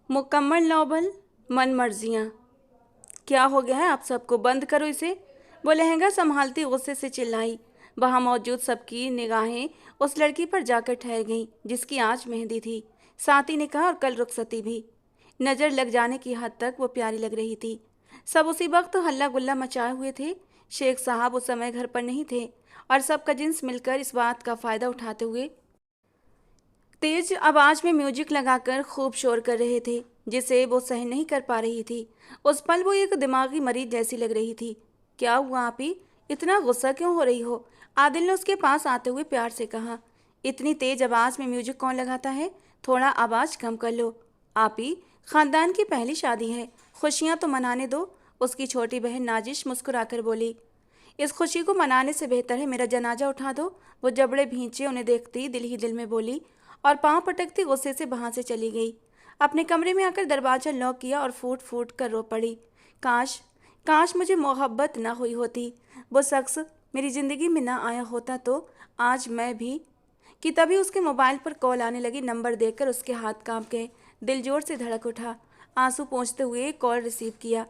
मुकम्मल नॉवल मन मर्जियाँ। क्या हो गया है आप सबको, बंद करो इसे। वो लहंगा संभालती गुस्से से चिल्लाई। वहां मौजूद सबकी निगाहें उस लड़की पर जाकर ठहर गईं जिसकी आज मेहंदी थी। साथी ने कहा, और कल रुखसती भी। नजर लग जाने की हद तक वो प्यारी लग रही थी। सब उसी वक्त हल्ला गुल्ला मचाए हुए थे। शेख साहब उस समय घर पर नहीं थे और सब कजिन्स मिलकर इस बात का फायदा उठाते हुए तेज आवाज में म्यूजिक लगाकर खूब शोर कर रहे थे, जिसे वो सहन नहीं कर पा रही थी। उस पल वो एक दिमागी मरीज जैसी लग रही थी। क्या हुआ आपी, इतना गुस्सा क्यों हो रही हो? आदिल ने उसके पास आते हुए प्यार से कहा। इतनी तेज आवाज में म्यूजिक कौन लगाता है? थोड़ा आवाज कम कर लो। आपी, खानदान की पहली शादी है, खुशियां तो मनाने दो। उसकी छोटी बहन नाजिश मुस्कुराकर बोली। इस खुशी को मनाने से बेहतर है मेरा जनाजा उठा दो। वो जबड़े भींचे उन्हें देखती दिल ही दिल में बोली और पांव पटकती गुस्से से वहां से चली गई। अपने कमरे में आकर दरवाजा लॉक किया और फूट फूट कर रो पड़ी। काश, काश मुझे मोहब्बत ना हुई होती। वो शख्स मेरी जिंदगी में ना आया होता तो आज मैं भी कि तभी उसके मोबाइल पर कॉल आने लगी। नंबर देखकर उसके हाथ कांप गए, दिल जोर से धड़क उठा। आंसू पोंछते हुए कॉल रिसीव किया।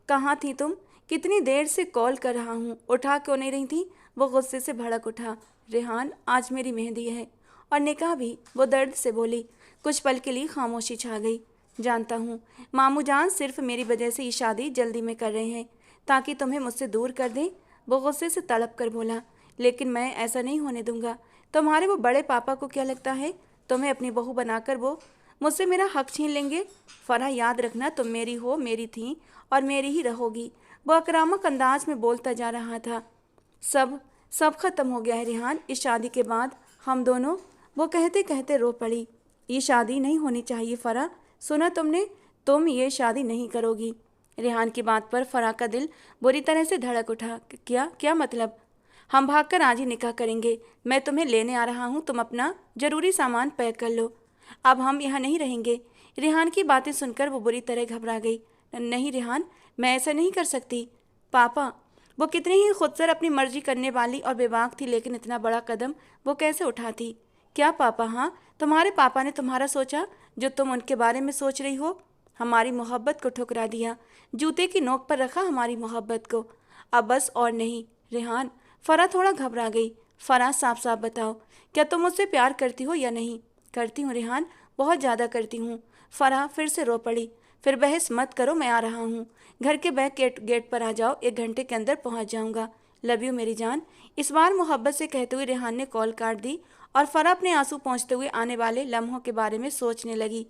कहाँ थी तुम? कितनी देर से कॉल कर रहा हूँ, उठा क्यों नहीं रही थी? वो गुस्से से भड़क उठा। रेहान, आज मेरी मेहंदी है और निकाह भी, वो दर्द से बोली। कुछ पल के लिए खामोशी छा गई। जानता हूँ मामू जान सिर्फ मेरी वजह से ये शादी जल्दी में कर रहे हैं ताकि तुम्हें मुझसे दूर कर दें। वो गुस्से से तड़प कर बोला। लेकिन मैं ऐसा नहीं होने दूंगा। तुम्हारे वो बड़े पापा को क्या लगता है तुम्हें अपनी बहू बनाकर वो मुझसे मेरा हक छीन लेंगे? फरहा, याद रखना, तुम मेरी हो, मेरी थी और मेरी ही रहोगी। वो आक्रामक अंदाज में बोलता जा रहा था। सब सब खत्म हो गया है रेहान, इस शादी के बाद हम दोनों। वो कहते कहते रो पड़ी। ये शादी नहीं होनी चाहिए फरहा, सुना तुमने? तुम ये शादी नहीं करोगी। रेहान की बात पर फरहा का दिल बुरी तरह से धड़क उठा। क्या क्या मतलब? हम भागकर आज ही निकाह करेंगे। मैं तुम्हें लेने आ रहा हूँ, तुम अपना जरूरी सामान पैक कर लो। अब हम यहाँ नहीं रहेंगे। रेहान की बातें सुनकर वो बुरी तरह घबरा गई। नहीं रेहान, मैं ऐसा नहीं कर सकती। पापा, वो कितनी ही खुदसर अपनी मर्जी करने वाली और बेबाक थी, लेकिन इतना बड़ा कदम वो कैसे उठाती? क्या पापा? हाँ, तुम्हारे पापा ने तुम्हारा सोचा जो तुम उनके बारे में सोच रही हो? हमारी मोहब्बत को ठुकरा दिया, जूते की नोक पर रखा हमारी मोहब्बत को। अब बस और नहीं। रेहान, फरहा थोड़ा घबरा गई। फरहा, साफ साफ बताओ, क्या तुम मुझसे प्यार करती हो या नहीं? करती हूँ रेहान, बहुत ज़्यादा करती हूँ। फरहा फिर से रो पड़ी। फिर बहस मत करो, मैं आ रहा हूँ। घर के बैक गेट पर आ जाओ, 1 घंटे के अंदर पहुँच जाऊँगा। लव यू मेरी जान। इस बार मोहब्बत से कहते हुए रेहान ने कॉल काट दी और फरहा अपने आंसू पोंछते हुए आने वाले लम्हों के बारे में सोचने लगी।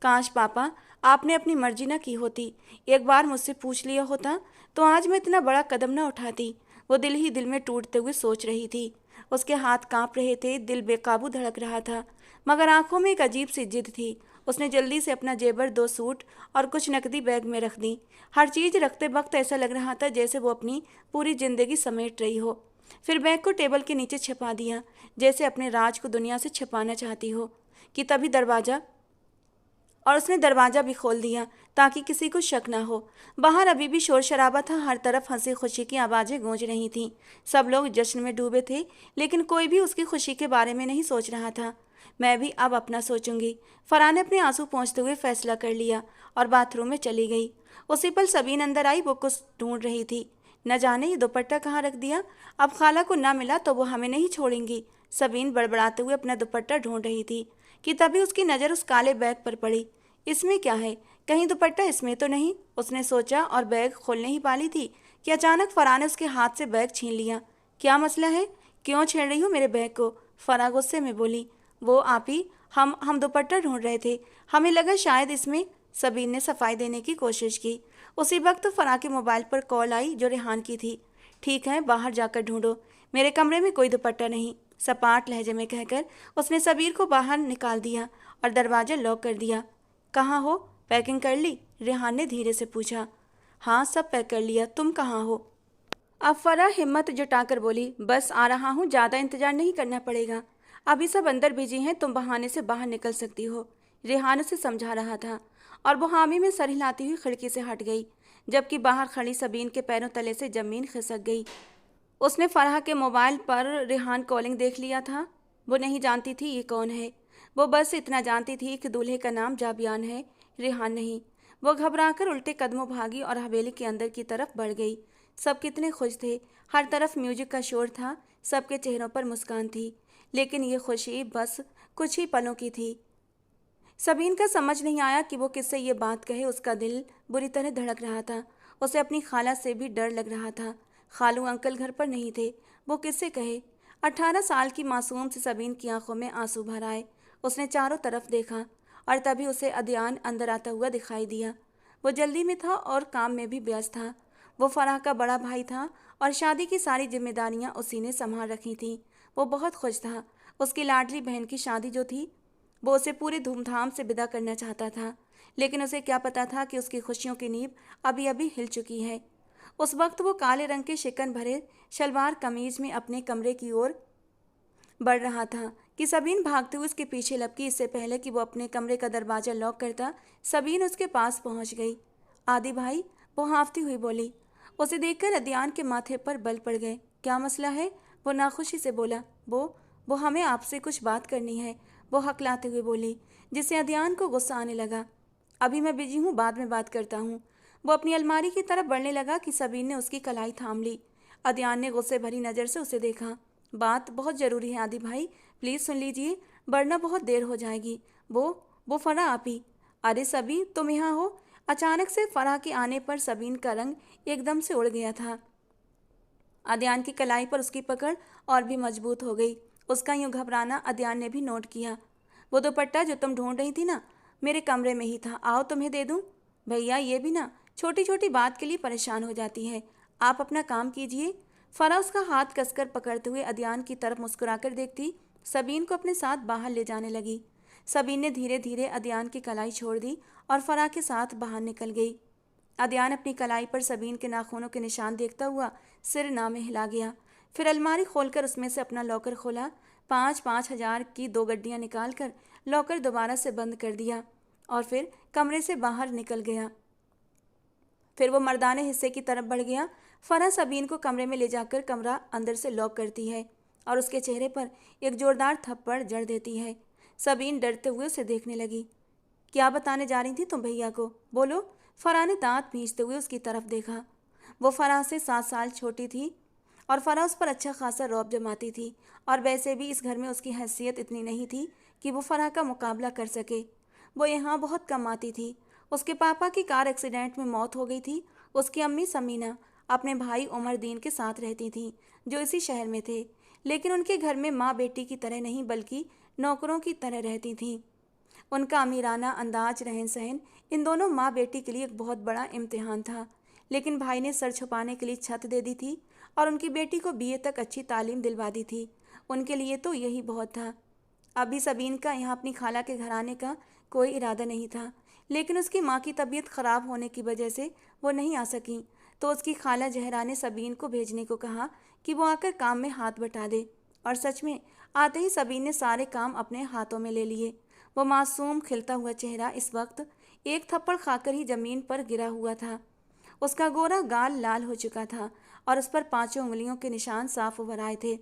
काश पापा, आपने अपनी मर्जी न की होती, एक बार मुझसे पूछ लिया होता तो आज मैं इतना बड़ा कदम न उठाती। वो दिल ही दिल में टूटते हुए सोच रही थी। उसके हाथ कांप रहे थे, दिल बेकाबू धड़क रहा था, मगर आंखों में एक अजीब सी जिद थी। उसने जल्दी से अपना जेवर, 2 सूट और कुछ नकदी बैग में रख दी। हर चीज़ रखते वक्त ऐसा लग रहा था जैसे वो अपनी पूरी जिंदगी समेट रही हो। फिर बैग को टेबल के नीचे छिपा दिया, जैसे अपने राज को दुनिया से छिपाना चाहती हो। कि तभी दरवाज़ा और उसने दरवाज़ा भी खोल दिया ताकि किसी को शक ना हो। बाहर अभी भी शोर शराबा था, हर तरफ हंसी खुशी की आवाज़ें गूंज रही थीं। सब लोग जश्न में डूबे थे, लेकिन कोई भी उसकी खुशी के बारे में नहीं सोच रहा था। मैं भी अब अपना सोचूंगी, फरहा ने अपने आंसू पोंछते हुए फैसला कर लिया और बाथरूम में चली गई। उसी पल सबीन अंदर आई। वो कुछ ढूंढ रही थी। न जाने ये दुपट्टा कहाँ रख दिया। अब खाला को ना मिला तो वो हमें नहीं छोड़ेंगी। सबीन बड़बड़ाते हुए अपना दुपट्टा ढूंढ रही थी कि तभी उसकी नज़र उस काले बैग पर पड़ी। इसमें क्या है? कहीं दुपट्टा इसमें तो नहीं? उसने सोचा और बैग खोलने ही वाली थी कि अचानक फरहा ने उसके हाथ से बैग छीन लिया। क्या मसला है? क्यों छेड़ रही हो मेरे बैग को? फरहा गुस्से में बोली। वो आप ही, हम दुपट्टा ढूंढ रहे थे, हमें लगा शायद इसमें। सबीन ने सफाई देने की कोशिश की। उसी वक्त फरहा के मोबाइल पर कॉल आई जो रेहान की थी। ठीक है, बाहर जाकर ढूंढो, मेरे कमरे में कोई दुपट्टा नहीं, सपाट लहजे में कहकर उसने सबीर को बाहर निकाल दिया और दरवाज़ा लॉक कर दिया। कहाँ हो? पैकिंग कर ली? रेहान ने धीरे से पूछा। हाँ, सब पैक कर लिया, तुम कहाँ हो? अब फरहा हिम्मत जुटाकर बोली। बस आ रहा हूँ, ज़्यादा इंतजार नहीं करना पड़ेगा, अभी सब अंदर बिजी हैं, तुम बहाने से बाहर निकल सकती हो। रेहान उसे समझा रहा था और वो हामी में सर हिलाती हुई खिड़की से हट गई, जबकि बाहर खड़ी सबीन के पैरों तले से जमीन खिसक गई। उसने फरहा के मोबाइल पर रेहान कॉलिंग देख लिया था। वो नहीं जानती थी ये कौन है, वो बस इतना जानती थी कि दूल्हे का नाम जाबियान है। रेहान नहीं। वो घबराकर उल्टे कदमों भागी और हवेली के अंदर की तरफ बढ़ गई। सब कितने खुश थे, हर तरफ म्यूजिक का शोर था, सबके चेहरों पर मुस्कान थी। लेकिन ये खुशी बस कुछ ही पलों की थी। सबीन का समझ नहीं आया कि वो किससे ये बात कहे। उसका दिल बुरी तरह धड़क रहा था। उसे अपनी खाला से भी डर लग रहा था। खालू अंकल घर पर नहीं थे, वो किससे कहे। 18 साल की मासूम से सबीन की आंखों में आंसू भर आए। उसने चारों तरफ देखा और तभी उसे अदयान अंदर आता हुआ दिखाई दिया। वो जल्दी में था और काम में भी व्यस्त था। वो फराह का बड़ा भाई था और शादी की सारी जिम्मेदारियां उसी ने संभाल रखी थीं। वो बहुत खुश था। उसकी लाडली बहन की शादी जो थी, वो उसे पूरे धूमधाम से विदा करना चाहता था। लेकिन उसे क्या पता था कि उसकी खुशियों की नींव अभी अभी हिल चुकी है। उस वक्त वो काले रंग के शिकन भरे शलवार कमीज में अपने कमरे की ओर बढ़ रहा था कि सबीन भागते हुए उसके पीछे लपकी। इससे पहले कि वो अपने कमरे का दरवाजा लॉक करता, सबीन उसके पास पहुंच गई। आदि भाई, वो हाँफती हुई बोली। उसे देखकर अदयान के माथे पर बल पड़ गए। क्या मसला है? वो नाखुशी से बोला। वो हमें आपसे कुछ बात करनी है, वो हकलाते हुए बोली, जिससे अदयान को गुस्सा आने लगा। अभी मैं बिजी हूँ, बाद में बात करता हूँ। वो अपनी अलमारी की तरफ बढ़ने लगा कि सबीन ने उसकी कलाई थाम ली। अदयान ने गुस्से भरी नज़र से उसे देखा। बात बहुत ज़रूरी है आदि भाई, प्लीज़ सुन लीजिए, वरना बहुत देर हो जाएगी। वो फराह आप ही। अरे सबी, तुम यहाँ हो? अचानक से फराह के आने पर सबीन का रंग एकदम से उड़ गया था। अदयान की कलाई पर उसकी पकड़ और भी मजबूत हो गई। उसका यूं घबराना अदयान ने भी नोट किया। वो दुपट्टा जो तुम ढूंढ रही थी ना, मेरे कमरे में ही था, आओ तुम्हें दे दूं। भैया, ये भी ना छोटी छोटी बात के लिए परेशान हो जाती है, आप अपना काम कीजिए। फरा उसका हाथ कसकर पकड़ते हुए अदयान की तरफ मुस्कुराकर देखती सबीन को अपने साथ बाहर ले जाने लगी। सबीन ने धीरे धीरे अदयान की कलाई छोड़ दी और फरा के साथ बाहर निकल गई। अदयान अपनी कलाई पर सबीन के नाखूनों के निशान देखता हुआ सिर ना में हिला गया। फिर अलमारी खोलकर उसमें से अपना लॉकर खोला। 5,000 की 2 गड्डियाँ निकालकर लॉकर दोबारा से बंद कर दिया और फिर कमरे से बाहर निकल गया। फिर वो मर्दाने हिस्से की तरफ बढ़ गया। फरा सबीन को कमरे में ले जाकर कमरा अंदर से लॉक करती है और उसके चेहरे पर एक जोरदार थप्पड़ जड़ देती है। सबीन डरते हुए उसे देखने लगी। क्या बताने जा रही थी तुम भैया को? बोलो। फरा ने दांत भींचते हुए उसकी तरफ देखा। वो फरा से 7 साल छोटी थी और फरा उस पर अच्छा खासा रौब जमाती थी, और वैसे भी इस घर में उसकी हैसियत इतनी नहीं थी कि वो फरा का मुकाबला कर सके। वो यहाँ बहुत कम आती थी। उसके पापा की कार एक्सीडेंट में मौत हो गई थी। उसकी अम्मी समीना अपने भाई उमरदीन के साथ रहती थी, जो इसी शहर में थे। लेकिन उनके घर में माँ बेटी की तरह नहीं, बल्कि नौकरों की तरह रहती थीं। उनका अमीराना अंदाज, रहन सहन, इन दोनों माँ बेटी के लिए एक बहुत बड़ा इम्तिहान था। लेकिन भाई ने सर छुपाने के लिए छत दे दी थी और उनकी बेटी को बीए तक अच्छी तालीम दिलवा दी थी। उनके लिए तो यही बहुत था। अभी सबीन का यहाँ अपनी खाला के घर आने का कोई इरादा नहीं था, लेकिन उसकी माँ की तबीयत खराब होने की वजह से वो नहीं आ सकी। तो उसकी खाला जहरा ने सबीन को भेजने को कहा कि वो आकर काम में हाथ बटा दे। और सच में आते ही सबीन ने सारे काम अपने हाथों में ले लिए। वो मासूम खिलता हुआ चेहरा इस वक्त एक थप्पड़ खाकर ही जमीन पर गिरा हुआ था। उसका गोरा गाल लाल हो चुका था और उस पर 5 उंगलियों के निशान साफ उभर आए थे।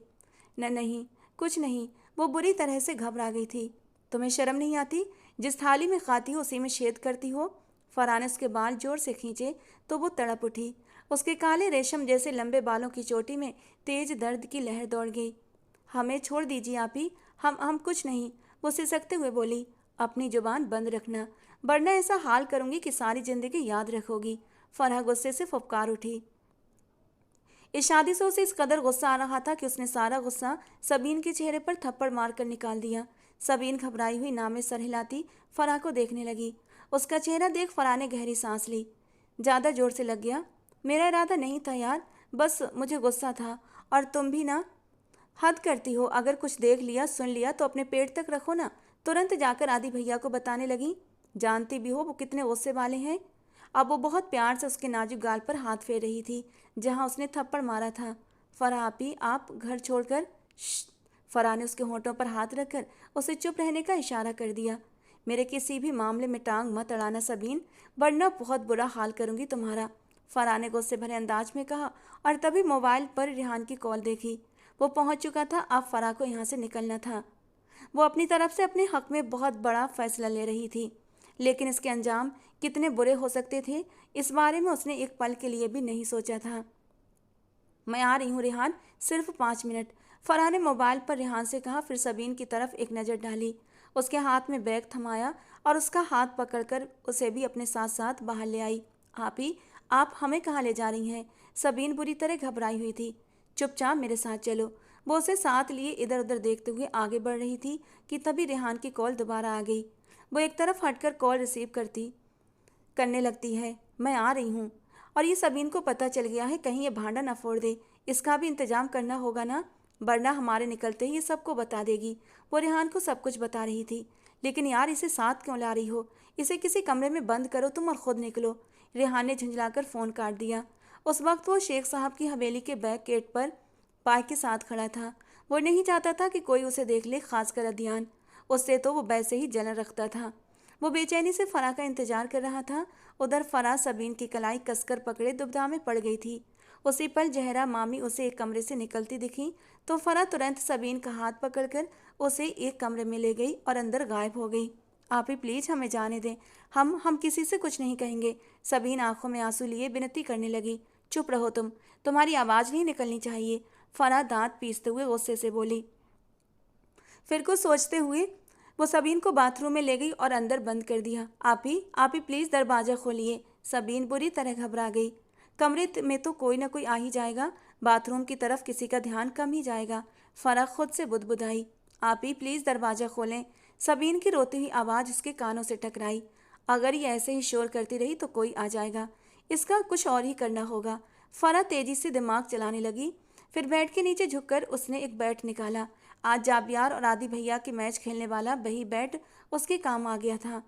नहीं, कुछ नहीं। वो बुरी तरह से घबरा गई थी। तुम्हें शर्म नहीं आती? जिस थाली में खाती हो उसी में छेद करती हो। फरहान ने उसके बाल जोर से खींचे तो वो तड़प उठी। उसके काले रेशम जैसे लंबे बालों की चोटी में तेज दर्द की लहर दौड़ गई। हमें छोड़ दीजिए आप ही, हम कुछ नहीं, वो सिसकते हुए बोली। अपनी जुबान बंद रखना, वरना ऐसा हाल करूंगी कि सारी जिंदगी याद रखोगी। फरहा गुस्से से फुफकार उठी। इस शादी से उसे इस कदर गुस्सा आ रहा था कि उसने सारा गुस्सा सबीन के चेहरे पर थप्पड़ मारकर निकाल दिया। सबीन घबराई हुई नामे सर हिलाती फराह को देखने लगी। उसका चेहरा देख फराह ने गहरी सांस ली। ज़्यादा जोर से लग गया? मेरा इरादा नहीं था यार, बस मुझे गुस्सा था। और तुम भी ना हद करती हो। अगर कुछ देख लिया सुन लिया तो अपने पेट तक रखो ना। तुरंत जाकर आदि भैया को बताने लगी। जानती भी हो वो कितने गुस्से वाले हैं। अब वो बहुत प्यार से उसके नाजुक गाल पर हाथ फेर रही थी जहां उसने थप्पड़ मारा था। फराह आपी, आप घर छोड़कर। फराह ने उसके होंठों पर हाथ रखकर उसे चुप रहने का इशारा कर दिया। मेरे किसी भी मामले में टांग मत अड़ाना सबीन, वरना बहुत बुरा हाल करूंगी तुम्हारा, फराह ने गुस्से भरे अंदाज में कहा। और तभी मोबाइल पर रिहान की कॉल देखी। वो पहुंच चुका था। अब फराह को यहाँ से निकलना था। वो अपनी तरफ से अपने हक में बहुत बड़ा फैसला ले रही थी, लेकिन इसके अंजाम कितने बुरे हो सकते थे, इस बारे में उसने एक पल के लिए भी नहीं सोचा था। मैं आ रही हूँ रेहान, सिर्फ 5 मिनट, फरहा ने मोबाइल पर रेहान से कहा। फिर सबीन की तरफ एक नज़र डाली, उसके हाथ में बैग थमाया और उसका हाथ पकड़कर उसे भी अपने साथ साथ बाहर ले आई। आप हमें कहाँ ले जा रही हैं? सबीन बुरी तरह घबराई हुई थी। चुपचाप मेरे साथ चलो। वो उसे साथ लिए इधर उधर देखते हुए आगे बढ़ रही थी कि तभी रेहान की कॉल दोबारा आ गई। वो एक तरफ हटकर कॉल रिसीव करने लगती है। मैं आ रही हूँ। और ये सबीन को पता चल गया है, कहीं ये भांडा न फोड़ दे। इसका भी इंतजाम करना होगा ना, वरना हमारे निकलते ही ये सबको बता देगी। वो रेहान को सब कुछ बता रही थी। लेकिन यार, इसे साथ क्यों ला रही हो? इसे किसी कमरे में बंद करो तुम और खुद निकलो। रेहान ने झुंझलाकर फ़ोन काट दिया। उस वक्त वो शेख साहब की हवेली के बैक गेट पर पाय के साथ खड़ा था। वो नहीं चाहता था कि कोई उसे देख ले, खासकर अध्ययन। उससे तो वो वैसे ही जलन रखता था। वो बेचैनी से फराह का इंतजार कर रहा था। उधर फराह सबीन की कलाई कसकर पकड़े दुविधा में पड़ गई थी। उसी पल जहरा मामी उसे एक कमरे से निकलती दिखी तो फराह तुरंत सबीन का हाथ पकड़कर उसे एक कमरे में ले गई और अंदर गायब हो गई। आप ही प्लीज हमें जाने दें, हम किसी से कुछ नहीं कहेंगे। सबीन आंखों में आंसू लिए विनती करने लगी। चुप रहो तुम्हारी आवाज़ नहीं निकलनी चाहिए, फराह दांत पीसते हुए गुस्से से बोली। फिर कुछ सोचते हुए वो सबीन को बाथरूम में ले गई और अंदर बंद कर दिया। आप ही प्लीज़ दरवाज़ा खोलिए। सबीन बुरी तरह घबरा गई। कमरे में तो कोई ना कोई आ ही जाएगा, बाथरूम की तरफ किसी का ध्यान कम ही जाएगा। फराह खुद से बुदबुदाई। आप ही प्लीज़ दरवाज़ा खोलें। सबीन की रोती हुई आवाज़ उसके कानों से टकराई। अगर ये ऐसे ही शोर करती रही तो कोई आ जाएगा, इसका कुछ और ही करना होगा। फराह तेजी से दिमाग चलाने लगी। फिर बेड के नीचे झुककर उसने एक बैट निकाला। आज जाबियार और आदि भैया के मैच खेलने वाला वही बैट उसके काम आ गया था।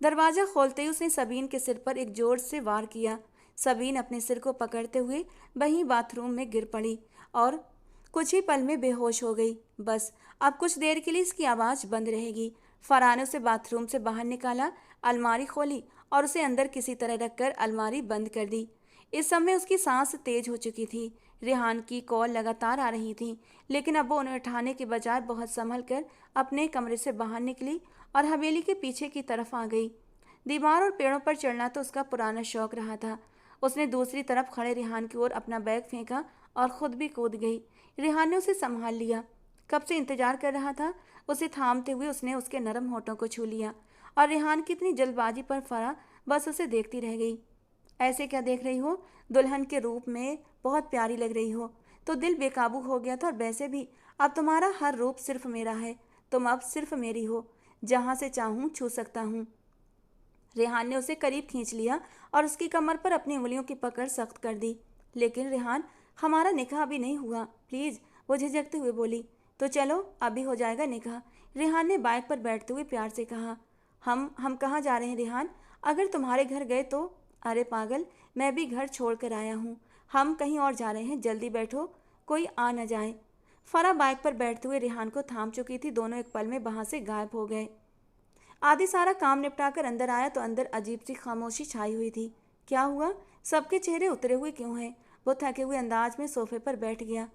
दरवाज़ा खोलते ही उसने सबीन के सिर पर एक जोर से वार किया। सबीन अपने सिर को पकड़ते हुए वहीं बाथरूम में गिर पड़ी और कुछ ही पल में बेहोश हो गई। बस अब कुछ देर के लिए इसकी आवाज़ बंद रहेगी। फरहान ने उसे बाथरूम से बाहर निकाला, अलमारी खोली और उसे अंदर किसी तरह रखकर अलमारी बंद कर दी। इस समय उसकी सांस तेज हो चुकी थी। रेहान की कॉल लगातार आ रही थी, लेकिन अब वो उन्हें उठाने के बजाय बहुत संभल कर अपने कमरे से बाहर निकली और हवेली के पीछे की तरफ आ गई। दीवार और पेड़ों पर चढ़ना तो उसका पुराना शौक रहा था। उसने दूसरी तरफ खड़े रेहान की ओर अपना बैग फेंका और खुद भी कूद गई। रेहान ने उसे संभाल लिया। कब से इंतजार कर रहा था। उसे थामते हुए उसने उसके नरम होठों को छू लिया और रेहान की इतनी जल्दबाजी पर फराह बस उसे देखती रह गई। ऐसे क्या देख रही हो? दुल्हन के रूप में बहुत प्यारी लग रही हो। तो दिल बेकाबू हो गया था और वैसे भी अब तुम्हारा हर रूप सिर्फ मेरा है। तुम अब सिर्फ मेरी हो, जहाँ से चाहूँ छू सकता हूँ। रेहान ने उसे करीब खींच लिया और उसकी कमर पर अपनी उंगलियों की पकड़ सख्त कर दी। लेकिन रेहान, हमारा निकाह अभी नहीं हुआ, प्लीज़, वो झिझकते हुए बोली। तो चलो, अभी हो जाएगा निकाह, रेहान ने बाइक पर बैठते हुए प्यार से कहा। हम कहाँ जा रहे हैं रेहान? अगर तुम्हारे घर गए तो? अरे पागल, मैं भी घर छोड़ कर आया हूँ। हम कहीं और जा रहे हैं, जल्दी बैठो, कोई आ न जाए। फराह बाइक पर बैठते हुए रेहान को थाम चुकी थी। दोनों एक पल में वहाँ से गायब हो गए। आदि सारा काम निपटाकर अंदर आया तो अंदर अजीब सी खामोशी छाई हुई थी। क्या हुआ? सबके चेहरे उतरे हुए क्यों हैं? वो थके हुए अंदाज में सोफे पर बैठ गया।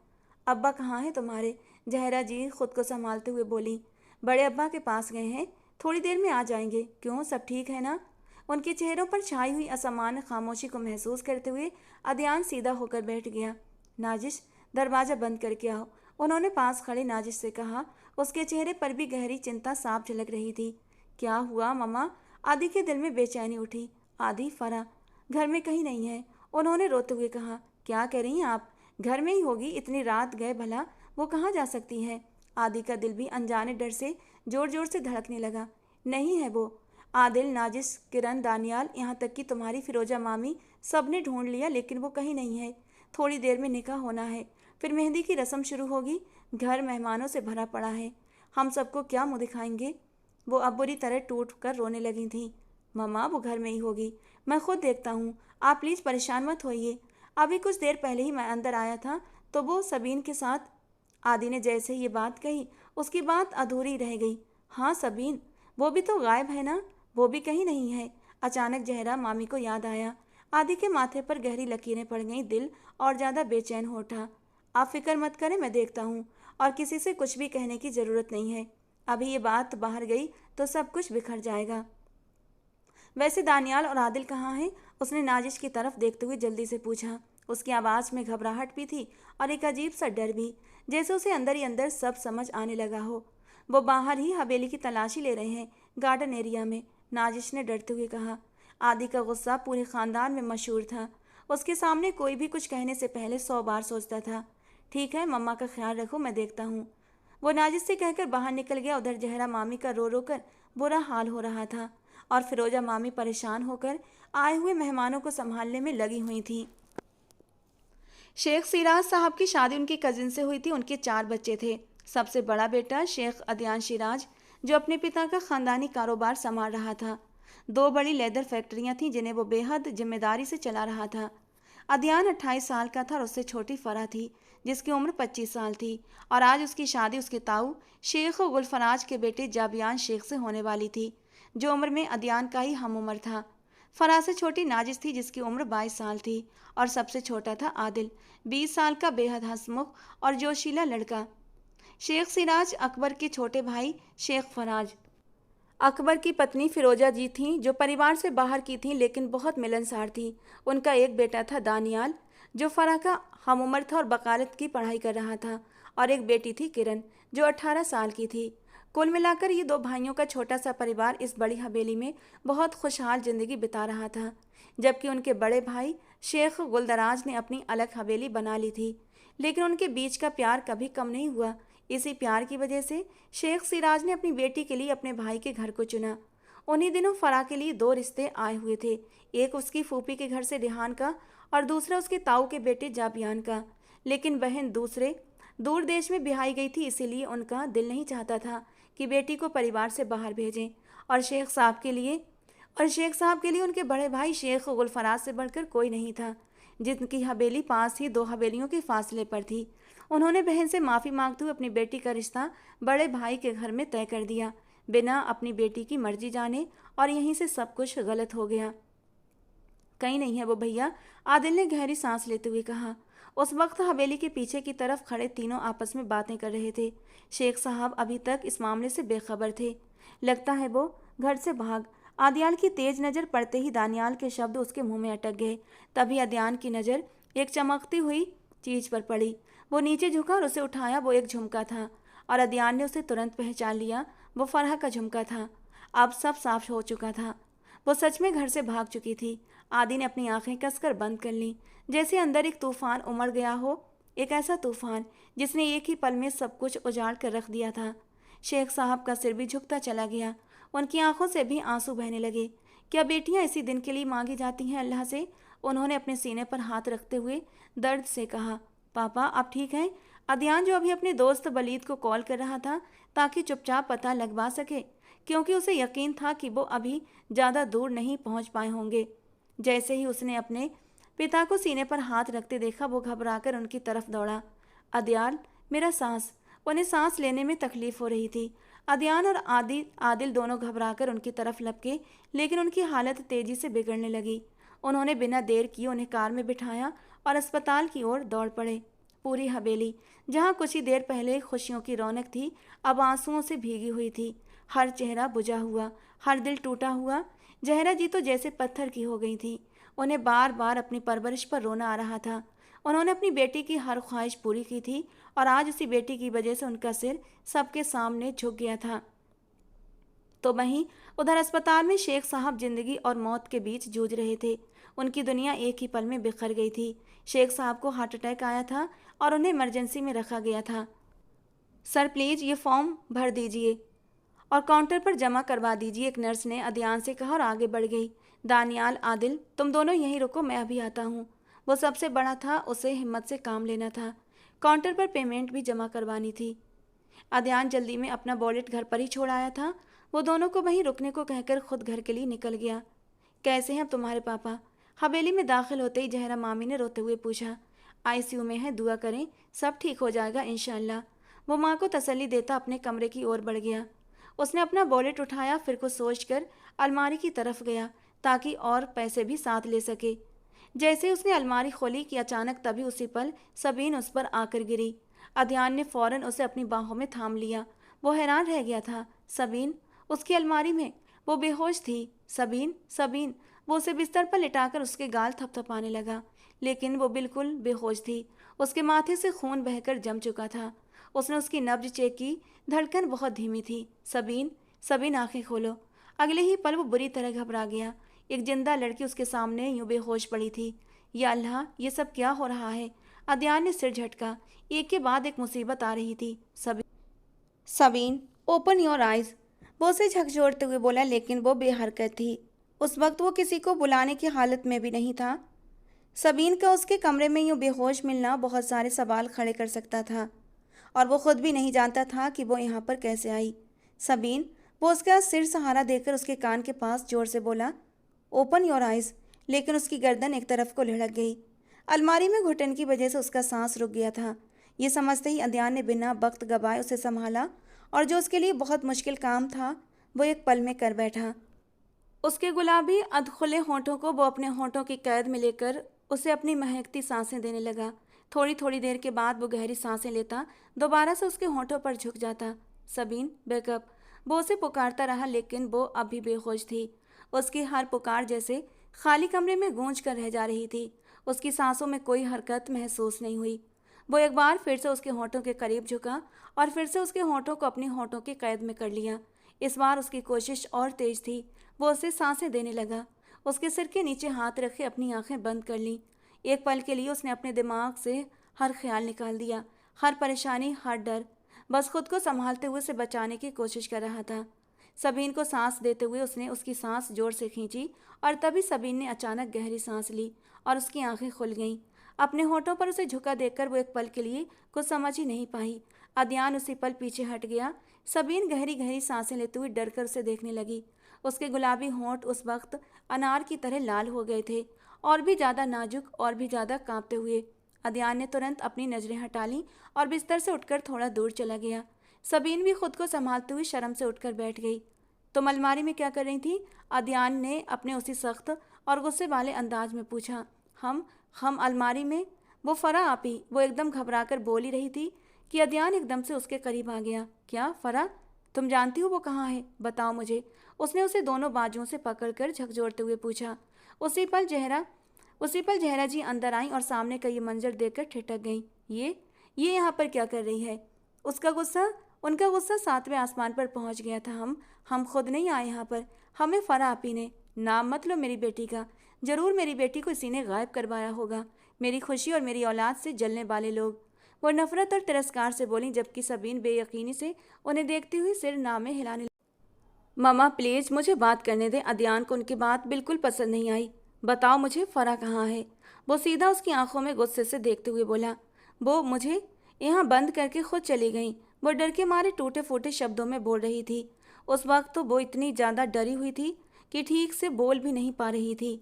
अब्बा कहाँ हैं तुम्हारे? जहरा जी खुद को संभालते हुए बोली। बड़े अब्बा के पास गए हैं, थोड़ी देर में आ जाएंगे। क्यों, सब ठीक है ना? उनके चेहरों पर छाई हुई असामान्य खामोशी को महसूस करते हुए अदयान सीधा होकर बैठ गया। नाजिश, दरवाज़ा बंद करके आओ, उन्होंने पास खड़े नाजिश से कहा। उसके चेहरे पर भी गहरी चिंता साफ झलक रही थी। क्या हुआ मम्मा? आदि के दिल में बेचैनी उठी। आदि, फराह घर में कहीं नहीं है, उन्होंने रोते हुए कहा। क्या कह रही हैं आप? घर में ही होगी, इतनी रात गए भला वो कहाँ जा सकती है? आदि का दिल भी अनजाने डर से जोर जोर से धड़कने लगा। नहीं है वो। आदिल, नाजिस, किरण, दानियाल, यहाँ तक कि तुम्हारी फिरोजा मामी, सब ने ढूंढ लिया लेकिन वो कहीं नहीं है। थोड़ी देर में निकाह होना है, फिर मेहंदी की रस्म शुरू होगी। घर मेहमानों से भरा पड़ा है, हम सबको क्या मुँह दिखाएंगे? वो अब बुरी तरह टूट कर रोने लगी थी। मम्मा, वो घर में ही होगी, मैं खुद देखता हूँ, आप प्लीज़ परेशान मत होइए। अभी कुछ देर पहले ही मैं अंदर आया था तो वो सबीन के साथ। आदि ने जैसे ही ये बात कही उसकी बात अधूरी रह गई। हाँ सबीन, वो भी तो गायब है ना? वो भी कहीं नहीं है। अचानक जहरा मामी को याद आया। आदि के माथे पर गहरी लकीरें पड़ गईं, दिल और ज़्यादा बेचैन हो उठा। आप फिक्र मत करें, मैं देखता हूँ, और किसी से कुछ भी कहने की ज़रूरत नहीं है। अभी ये बात बाहर गई तो सब कुछ बिखर जाएगा। वैसे दानियाल और आदिल कहाँ हैं? उसने नाजिश की तरफ देखते हुए जल्दी से पूछा। उसकी आवाज़ में घबराहट भी थी और एक अजीब सा डर भी, जैसे उसे अंदर ही अंदर सब समझ आने लगा हो। वो बाहर ही हवेली की तलाशी ले रहे हैं, गार्डन एरिया में, नाजिश ने डरते हुए कहा। आदि का गुस्सा पूरे खानदान में मशहूर था। उसके सामने कोई भी कुछ कहने से पहले 100 बार सोचता था। ठीक है, मम्मा का ख्याल रखो, मैं देखता हूँ। वो नाजिश से कहकर बाहर निकल गया। उधर जहरा मामी का रो रो कर बुरा हाल हो रहा था और फिरोजा मामी परेशान होकर आए हुए मेहमानों को संभालने में लगी हुई थी। शेख सिराज साहब की शादी उनकी कजिन से हुई थी। उनके 4 बच्चे थे। सबसे बड़ा बेटा शेख अदयान सिराज, जो अपने पिता का खानदानी कारोबार संभाल रहा था। 2 बड़ी लेदर फैक्ट्रियां थीं जिन्हें वो बेहद जिम्मेदारी से चला रहा था। अदयान 28 साल का था और उससे छोटी फरा थी, जिसकी उम्र 25 साल थी, और आज उसकी शादी उसके ताऊ शेख गुलफराज के बेटे जाबियान शेख से होने वाली थी, जो उम्र में अदयान का ही हम उम्र था। फराह से छोटी नाजिश थी, जिसकी उम्र 22 साल थी, और सबसे छोटा था आदिल, 20 साल का बेहद हंसमुख और जोशीला लड़का। शेख सिराज अकबर के छोटे भाई शेख फराज अकबर की पत्नी फिरोजा जी थीं, जो परिवार से बाहर की थीं लेकिन बहुत मिलनसार थीं। उनका एक बेटा था दानियाल, जो फराह का हमउम्र था और वकालत की पढ़ाई कर रहा था, और एक बेटी थी किरण, जो 18 साल की थी। कुल मिलाकर ये 2 भाइयों का छोटा सा परिवार इस बड़ी हवेली में बहुत खुशहाल जिंदगी बिता रहा था, जबकि उनके बड़े भाई शेख गुलदराज ने अपनी अलग हवेली बना ली थी। लेकिन उनके बीच का प्यार कभी कम नहीं हुआ। इसी प्यार की वजह से शेख सिराज ने अपनी बेटी के लिए अपने भाई के घर को चुना। उन्हीं दिनों फराह के लिए 2 रिश्ते आए हुए थे, एक उसकी फूफी के घर से रिहान का और दूसरा उसके ताऊ के बेटे जाबियान का। लेकिन बहन दूसरे दूर देश में ब्याही गई थी, इसीलिए उनका दिल नहीं चाहता था कि बेटी को परिवार से बाहर भेजें। और शेख साहब के लिए उनके बड़े भाई शेख गुलफराज से बढ़कर कोई नहीं था, जिनकी हवेली पास ही 2 हवेलियों के फासले पर थी। उन्होंने बहन से माफ़ी मांगते हुए अपनी बेटी का रिश्ता बड़े भाई के घर में तय कर दिया, बिना अपनी बेटी की मर्जी जाने, और यहीं से सब कुछ गलत हो गया। कहीं नहीं है वो भैया, आदिल ने गहरी सांस लेते हुए कहा। उस वक्त हवेली के पीछे की तरफ खड़े तीनों आपस में बातें कर रहे थे। शेख साहब अभी तक इस मामले से बेखबर थे। लगता है वो घर से भाग। आदियाल की तेज नज़र पड़ते ही दानियाल के शब्द उसके मुंह में अटक गए। तभी अदयान की नज़र एक चमकती हुई चीज पर पड़ी। वो नीचे झुका और उसे उठाया। वो एक झुमका था और अदयान ने उसे तुरंत पहचान लिया। वो फरहा का झुमका था। अब सब साफ हो चुका था। वो सच में घर से भाग चुकी थी। आदि ने अपनी आंखें कसकर बंद कर लीं, जैसे अंदर एक तूफान उमड़ गया हो, एक ऐसा तूफान जिसने एक ही पल में सब कुछ उजाड़ कर रख दिया था। शेख साहब का सिर भी झुकता चला गया। उनकी आंखों से भी आंसू बहने लगे। क्या बेटियां इसी दिन के लिए मांगी जाती हैं अल्लाह से? उन्होंने अपने सीने पर हाथ रखते हुए दर्द से कहा। पापा, आप ठीक हैं? अदयान, जो अभी अपने दोस्त वलीद को कॉल कर रहा था ताकि चुपचाप पता लगवा सके, क्योंकि उसे यकीन था कि वो अभी ज़्यादा दूर नहीं पहुंच पाए होंगे। जैसे ही उसने अपने पिता को सीने पर हाथ रखते देखा, वो घबराकर उनकी तरफ दौड़ा। अदयाल, मेरा सांस। उन्हें सांस लेने में तकलीफ हो रही थी। अदयान और आदिल दोनों घबराकर उनकी तरफ लपके, लेकिन उनकी हालत तेजी से बिगड़ने लगी। उन्होंने बिना देर किए उन्हें कार में बिठाया और अस्पताल की ओर दौड़ पड़े। पूरी हवेली, जहाँ कुछ ही देर पहले खुशियों की रौनक थी, अब आंसुओं से भीगी हुई थी। हर चेहरा बुझा हुआ, हर दिल टूटा हुआ। जहरा जी तो जैसे पत्थर की हो गई थी। उन्हें बार बार अपनी परवरिश पर रोना आ रहा था। उन्होंने अपनी बेटी की हर ख्वाहिश पूरी की थी, और आज उसी बेटी की वजह से उनका सिर सबके सामने झुक गया था। तो वहीं उधर अस्पताल में शेख साहब जिंदगी और मौत के बीच जूझ रहे थे। उनकी दुनिया एक ही पल में बिखर गई थी। शेख साहब को हार्ट अटैक आया था और उन्हें इमरजेंसी में रखा गया था। सर, प्लीज़ ये फॉर्म भर दीजिए और काउंटर पर जमा करवा दीजिए, एक नर्स ने अदयान से कहा और आगे बढ़ गई। दानियाल, आदिल, तुम दोनों यहीं रुको, मैं अभी आता हूँ। वो सबसे बड़ा था, उसे हिम्मत से काम लेना था। काउंटर पर पेमेंट भी जमा करवानी थी। अदयान जल्दी में अपना वॉलेट घर पर ही छोड़ आया था। वो दोनों को वहीं रुकने को कहकर खुद घर के लिए निकल गया। कैसे हैं अब तुम्हारे पापा? हवेली में दाखिल होते ही जहरा मामी ने रोते हुए पूछा। आईसीयू में है, दुआ करें सब ठीक हो जाएगा इंशाल्लाह। वो माँ को तसल्ली देता अपने कमरे की ओर बढ़ गया। उसने अपना वॉलेट उठाया, फिर कुछ सोचकर अलमारी की तरफ गया ताकि और पैसे भी साथ ले सके। जैसे उसने अलमारी खोली कि अचानक तभी उसी पल सबीन उस पर आकर गिरी। अदयान ने फौरन उसे अपनी बाहों में थाम लिया। वो हैरान रह गया था। सबीन उसकी अलमारी में? वो बेहोश थी। सबीन, सबीन। वो उसे बिस्तर पर लिटाकर उसके गाल थपथपाने लगा, लेकिन वो बिल्कुल बेहोश थी। उसके माथे से खून बहकर जम चुका था। उसने उसकी नब्ज चेक की, धड़कन बहुत धीमी थी। सबीन, सबीन, आंखें खोलो। अगले ही पल वो बुरी तरह घबरा गया। एक जिंदा लड़की उसके सामने यूं बेहोश पड़ी थी। या अल्लाह, ये सब क्या हो रहा है? अदयान ने सिर झटका। एक के बाद एक मुसीबत आ रही थी। Sabeen, open your eyes. वो उसे झकझोरते हुए बोला, लेकिन वो बेहरकत थी। उस वक्त वो किसी को बुलाने की हालत में भी नहीं था। सबीन का उसके कमरे में यूं बेहोश मिलना बहुत सारे सवाल खड़े कर सकता था, और वो खुद भी नहीं जानता था कि वो यहाँ पर कैसे आई। सबीन, वो उसका सिर सहारा देकर उसके कान के पास जोर से बोला, ओपन योर आइज। लेकिन उसकी गर्दन एक तरफ को लुढ़क गई। अलमारी में घुटन की वजह से उसका सांस रुक गया था। ये समझते ही अदयान ने बिना वक्त गवाए उसे संभाला, और जो उसके लिए बहुत मुश्किल काम था वो एक पल में कर बैठा। उसके गुलाबी अधखुले होंठों को वो अपने होंठों की कैद में लेकर उसे अपनी महकती सांसें देने लगा। थोड़ी थोड़ी देर के बाद वो गहरी सांसें लेता, दोबारा से उसके होंठों पर झुक जाता। सबीन, बैकअप। वो उसे पुकारता रहा, लेकिन वो अभी बेहोश थी। उसकी हर पुकार जैसे खाली कमरे में गूंज कर रह जा रही थी। उसकी सांसों में कोई हरकत महसूस नहीं हुई। वो एक बार फिर से उसके होंठों के करीब झुका, और फिर से उसके होंठों को अपनी होंठों की कैद में कर लिया। इस बार उसकी कोशिश और तेज थी। वो उसे सांसें देने लगा। उसके सिर के नीचे हाथ रखे अपनी आंखें बंद कर लीं। एक पल के लिए उसने अपने दिमाग से हर ख्याल निकाल दिया, हर परेशानी, हर डर। बस खुद को संभालते हुए उसे बचाने की कोशिश कर रहा था। सबीन को सांस देते हुए उसने उसकी सांस जोर से खींची, और तभी सबीन ने अचानक गहरी सांस ली और उसकी आंखें खुल गईं। अपने होठों पर उसे झुका देखकर वो एक पल के लिए कुछ समझ ही नहीं पाई। अदयान उसी पल पीछे हट गया। सबीन गहरी गहरी सांसें लेते हुए डर कर उसे देखने लगी। उसके गुलाबी होंठ उस वक्त अनार की तरह लाल हो गए थे, और भी ज़्यादा नाजुक, और भी ज़्यादा कांपते हुए। अदयान ने तुरंत अपनी नज़रें हटा लीं और बिस्तर से उठकर थोड़ा दूर चला गया। सबीन भी खुद को संभालते हुए शर्म से उठकर बैठ गई। तुम अलमारी में क्या कर रही थी? अदयान ने अपने उसी सख्त और गुस्से वाले अंदाज में पूछा। हम अलमारी में? वो फरा आपी, वो एकदम घबराकर बोल ही रही थी कि अदयान एकदम से उसके करीब आ गया। क्या फरा? तुम जानती हो वो कहाँ है? बताओ मुझे। उसने उसे दोनों बाजुओं से पकड़कर झकझोरते हुए पूछा। उसी पल जहरा जी अंदर आई और सामने का ये मंजर देखकर ठिठक गई। ये यहाँ पर क्या कर रही है? उनका गुस्सा सातवें आसमान पर पहुंच गया था। हम खुद नहीं आए यहाँ पर, हमें फरा आपी ने। नाम मत लो मेरी बेटी का। जरूर मेरी बेटी को इसी ने गायब करवाया होगा। मेरी खुशी और मेरी औलाद से जलने वाले लोग। वो नफरत और तिरस्कार से बोली, जबकि सबीन बेयकीनी से उन्हें देखती हुई सिर नामे हिलाने। ममा प्लीज, मुझे बात करने दें। अदयान को उनकी बात बिल्कुल पसंद नहीं आई। बताओ मुझे, फरा कहाँ है? वो सीधा उसकी आंखों में गुस्से से देखते हुए बोला। वो मुझे यहाँ बंद करके खुद चली गई। वो डर के मारे टूटे फूटे शब्दों में बोल रही थी। उस वक्त तो वो इतनी ज़्यादा डरी हुई थी कि ठीक से बोल भी नहीं पा रही थी।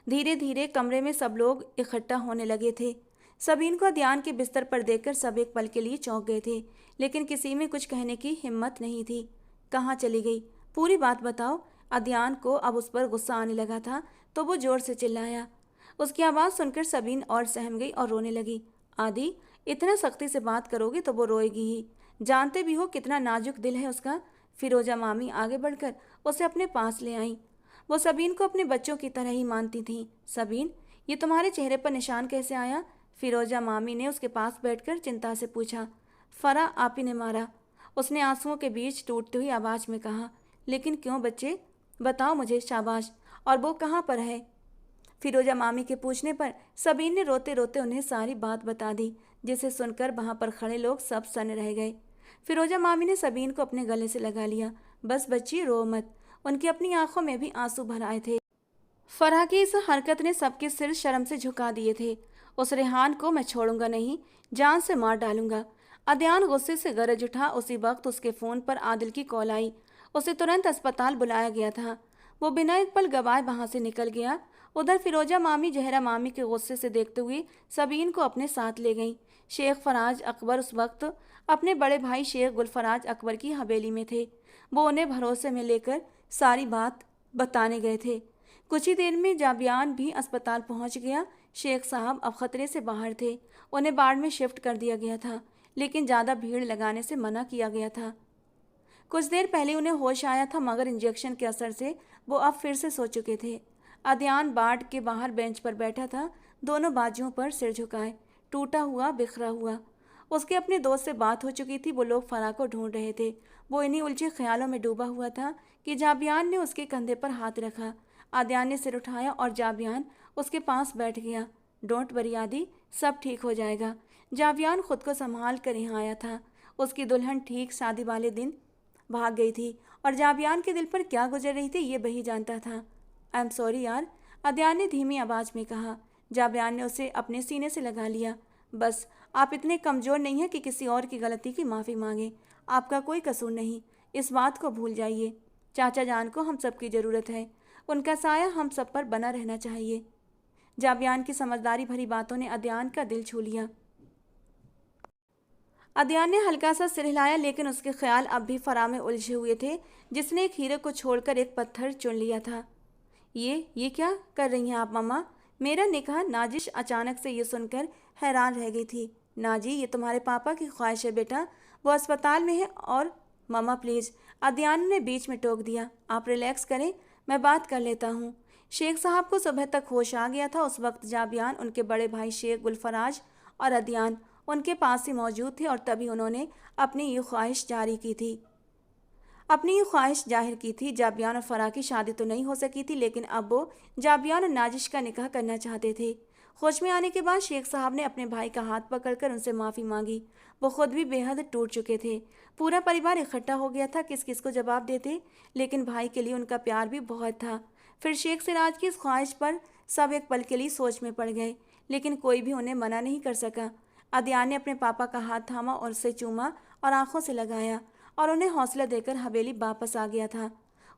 धीरे धीरे कमरे में सब लोग इकट्ठा होने लगे थे। सबीन को अदयान के बिस्तर पर देखकर सब एक पल के लिए चौंक गए थे, लेकिन किसी में कुछ कहने की हिम्मत नहीं थी। कहाँ चली गई? पूरी बात बताओ। अदयान को अब उस पर गुस्सा आने लगा था, तो वो जोर से चिल्लाया। उसकी आवाज़ सुनकर सबीन और सहम गई और रोने लगी। आदि, इतना सख्ती से बात करोगे तो वो रोएगी ही। जानते भी हो कितना नाजुक दिल है उसका। फिरोजा मामी आगे बढ़कर उसे अपने पास ले आई। वो सबीन को अपने बच्चों की तरह ही मानती थी। सबीन, ये तुम्हारे चेहरे पर निशान कैसे आया? फिरोजा मामी ने उसके पास बैठकर चिंता से पूछा। फरा आपी ने मारा, उसने आंसुओं के बीच टूटती हुई आवाज़ में कहा। लेकिन क्यों बच्चे? बताओ मुझे, शाबाश। और वो कहाँ पर है? फिरोजा मामी के पूछने पर सबीन ने रोते रोते उन्हें सारी बात बता दी, जिसे सुनकर वहाँ पर खड़े लोग सब सन्न रह गए। फिरोजा मामी ने सबीन को अपने गले से लगा लिया। बस बच्ची, रो मत। उनकी अपनी आंखों में भी आंसू भर आए थे। फराह की इस हरकत ने सबके सिर शर्म से झुका दिए थे। उस रेहान को मैं छोड़ूंगा नहीं, जान से मार डालूंगा। अदयान गुस्से से गरज उठा। उसी वक्त उसके फ़ोन पर आदिल की कॉल आई। उसे तुरंत अस्पताल बुलाया गया था। वो बिना एक पल गवाए वहाँ से निकल गया। उधर फिरोजा मामी जहरा मामी के गुस्से से देखते हुए सबीन को अपने साथ ले गई। शेख फराज अकबर उस वक्त अपने बड़े भाई शेख गुलफराज अकबर की हवेली में थे। वो उन्हें भरोसे में लेकर सारी बात बताने गए थे। कुछ ही देर में जाबियान भी अस्पताल पहुंच गया। शेख साहब अब खतरे से बाहर थे। उन्हें बाढ़ में शिफ्ट कर दिया गया था, लेकिन ज़्यादा भीड़ लगाने से मना किया गया था। कुछ देर पहले उन्हें होश आया था, मगर इंजेक्शन के असर से वो अब फिर से सो चुके थे। अदयान बार्ड के बाहर बेंच पर बैठा था, दोनों बाजुओं पर सिर झुकाए, टूटा हुआ बिखरा हुआ। उसके अपने दोस्त से बात हो चुकी थी, वो लोग फराह को ढूंढ रहे थे। वो इन्हीं उलझे ख्यालों में डूबा हुआ था कि जाबियान ने उसके कंधे पर हाथ रखा। आद्यान ने सिर उठाया और जाबियान उसके पास बैठ गया। डोंट वरी आदि, सब ठीक हो जाएगा। जाबियान खुद को संभाल कर यहाँ आया था। उसकी दुल्हन ठीक शादी वाले दिन भाग गई थी और जाबियान के दिल पर क्या गुजर रही थी ये वही जानता था। आई एम सॉरी यार, अदयान ने धीमी आवाज में कहा। जाबियान ने उसे अपने सीने से लगा लिया। बस आप इतने कमज़ोर नहीं हैं कि किसी और की गलती की माफ़ी मांगें। आपका कोई कसूर नहीं, इस बात को भूल जाइए। चाचा जान को हम सबकी ज़रूरत है, उनका साया हम सब पर बना रहना चाहिए। जाबियान की समझदारी भरी बातों ने अदयान का दिल छू लिया। अदयान ने हल्का सा सिर हिलाया, लेकिन उसके ख्याल अब भी फराह में उलझे हुए थे, जिसने एक हीरे को छोड़कर एक पत्थर चुन लिया था। ये क्या कर रही हैं आप मम्मा? मेरा निकाह? नाजिश अचानक से ये सुनकर हैरान रह गई थी। नाजी, ये तुम्हारे पापा की ख्वाहिश है बेटा, वो अस्पताल में है। और मम्मा प्लीज़, अदयान ने बीच में टोक दिया। आप रिलैक्स करें, मैं बात कर लेता हूँ। शेख साहब को सुबह तक होश आ गया था। उस वक्त जाबियान, उनके बड़े भाई शेख गुलफराज और अदयान उनके पास ही मौजूद थे और तभी उन्होंने अपनी ये ख्वाहिश जाहिर की थी। जाबियान और फराह की शादी तो नहीं हो सकी थी, लेकिन अब वो जाबियान और नाजिश का निकाह करना चाहते थे। होश में आने के बाद शेख साहब ने अपने भाई का हाथ पकड़कर उनसे माफ़ी मांगी। वो खुद भी बेहद टूट चुके थे। पूरा परिवार इकट्ठा हो गया था, किस किस को जवाब देते, लेकिन भाई के लिए उनका प्यार भी बहुत था। फिर शेख सिराज की इस ख्वाहिश पर सब एक पल के लिए सोच में पड़ गए, लेकिन कोई भी उन्हें मना नहीं कर सका। अदयान ने अपने पापा का हाथ थामा और उसे चूमा और आंखों से लगाया और उन्हें हौसला देकर हवेली वापस आ गया था।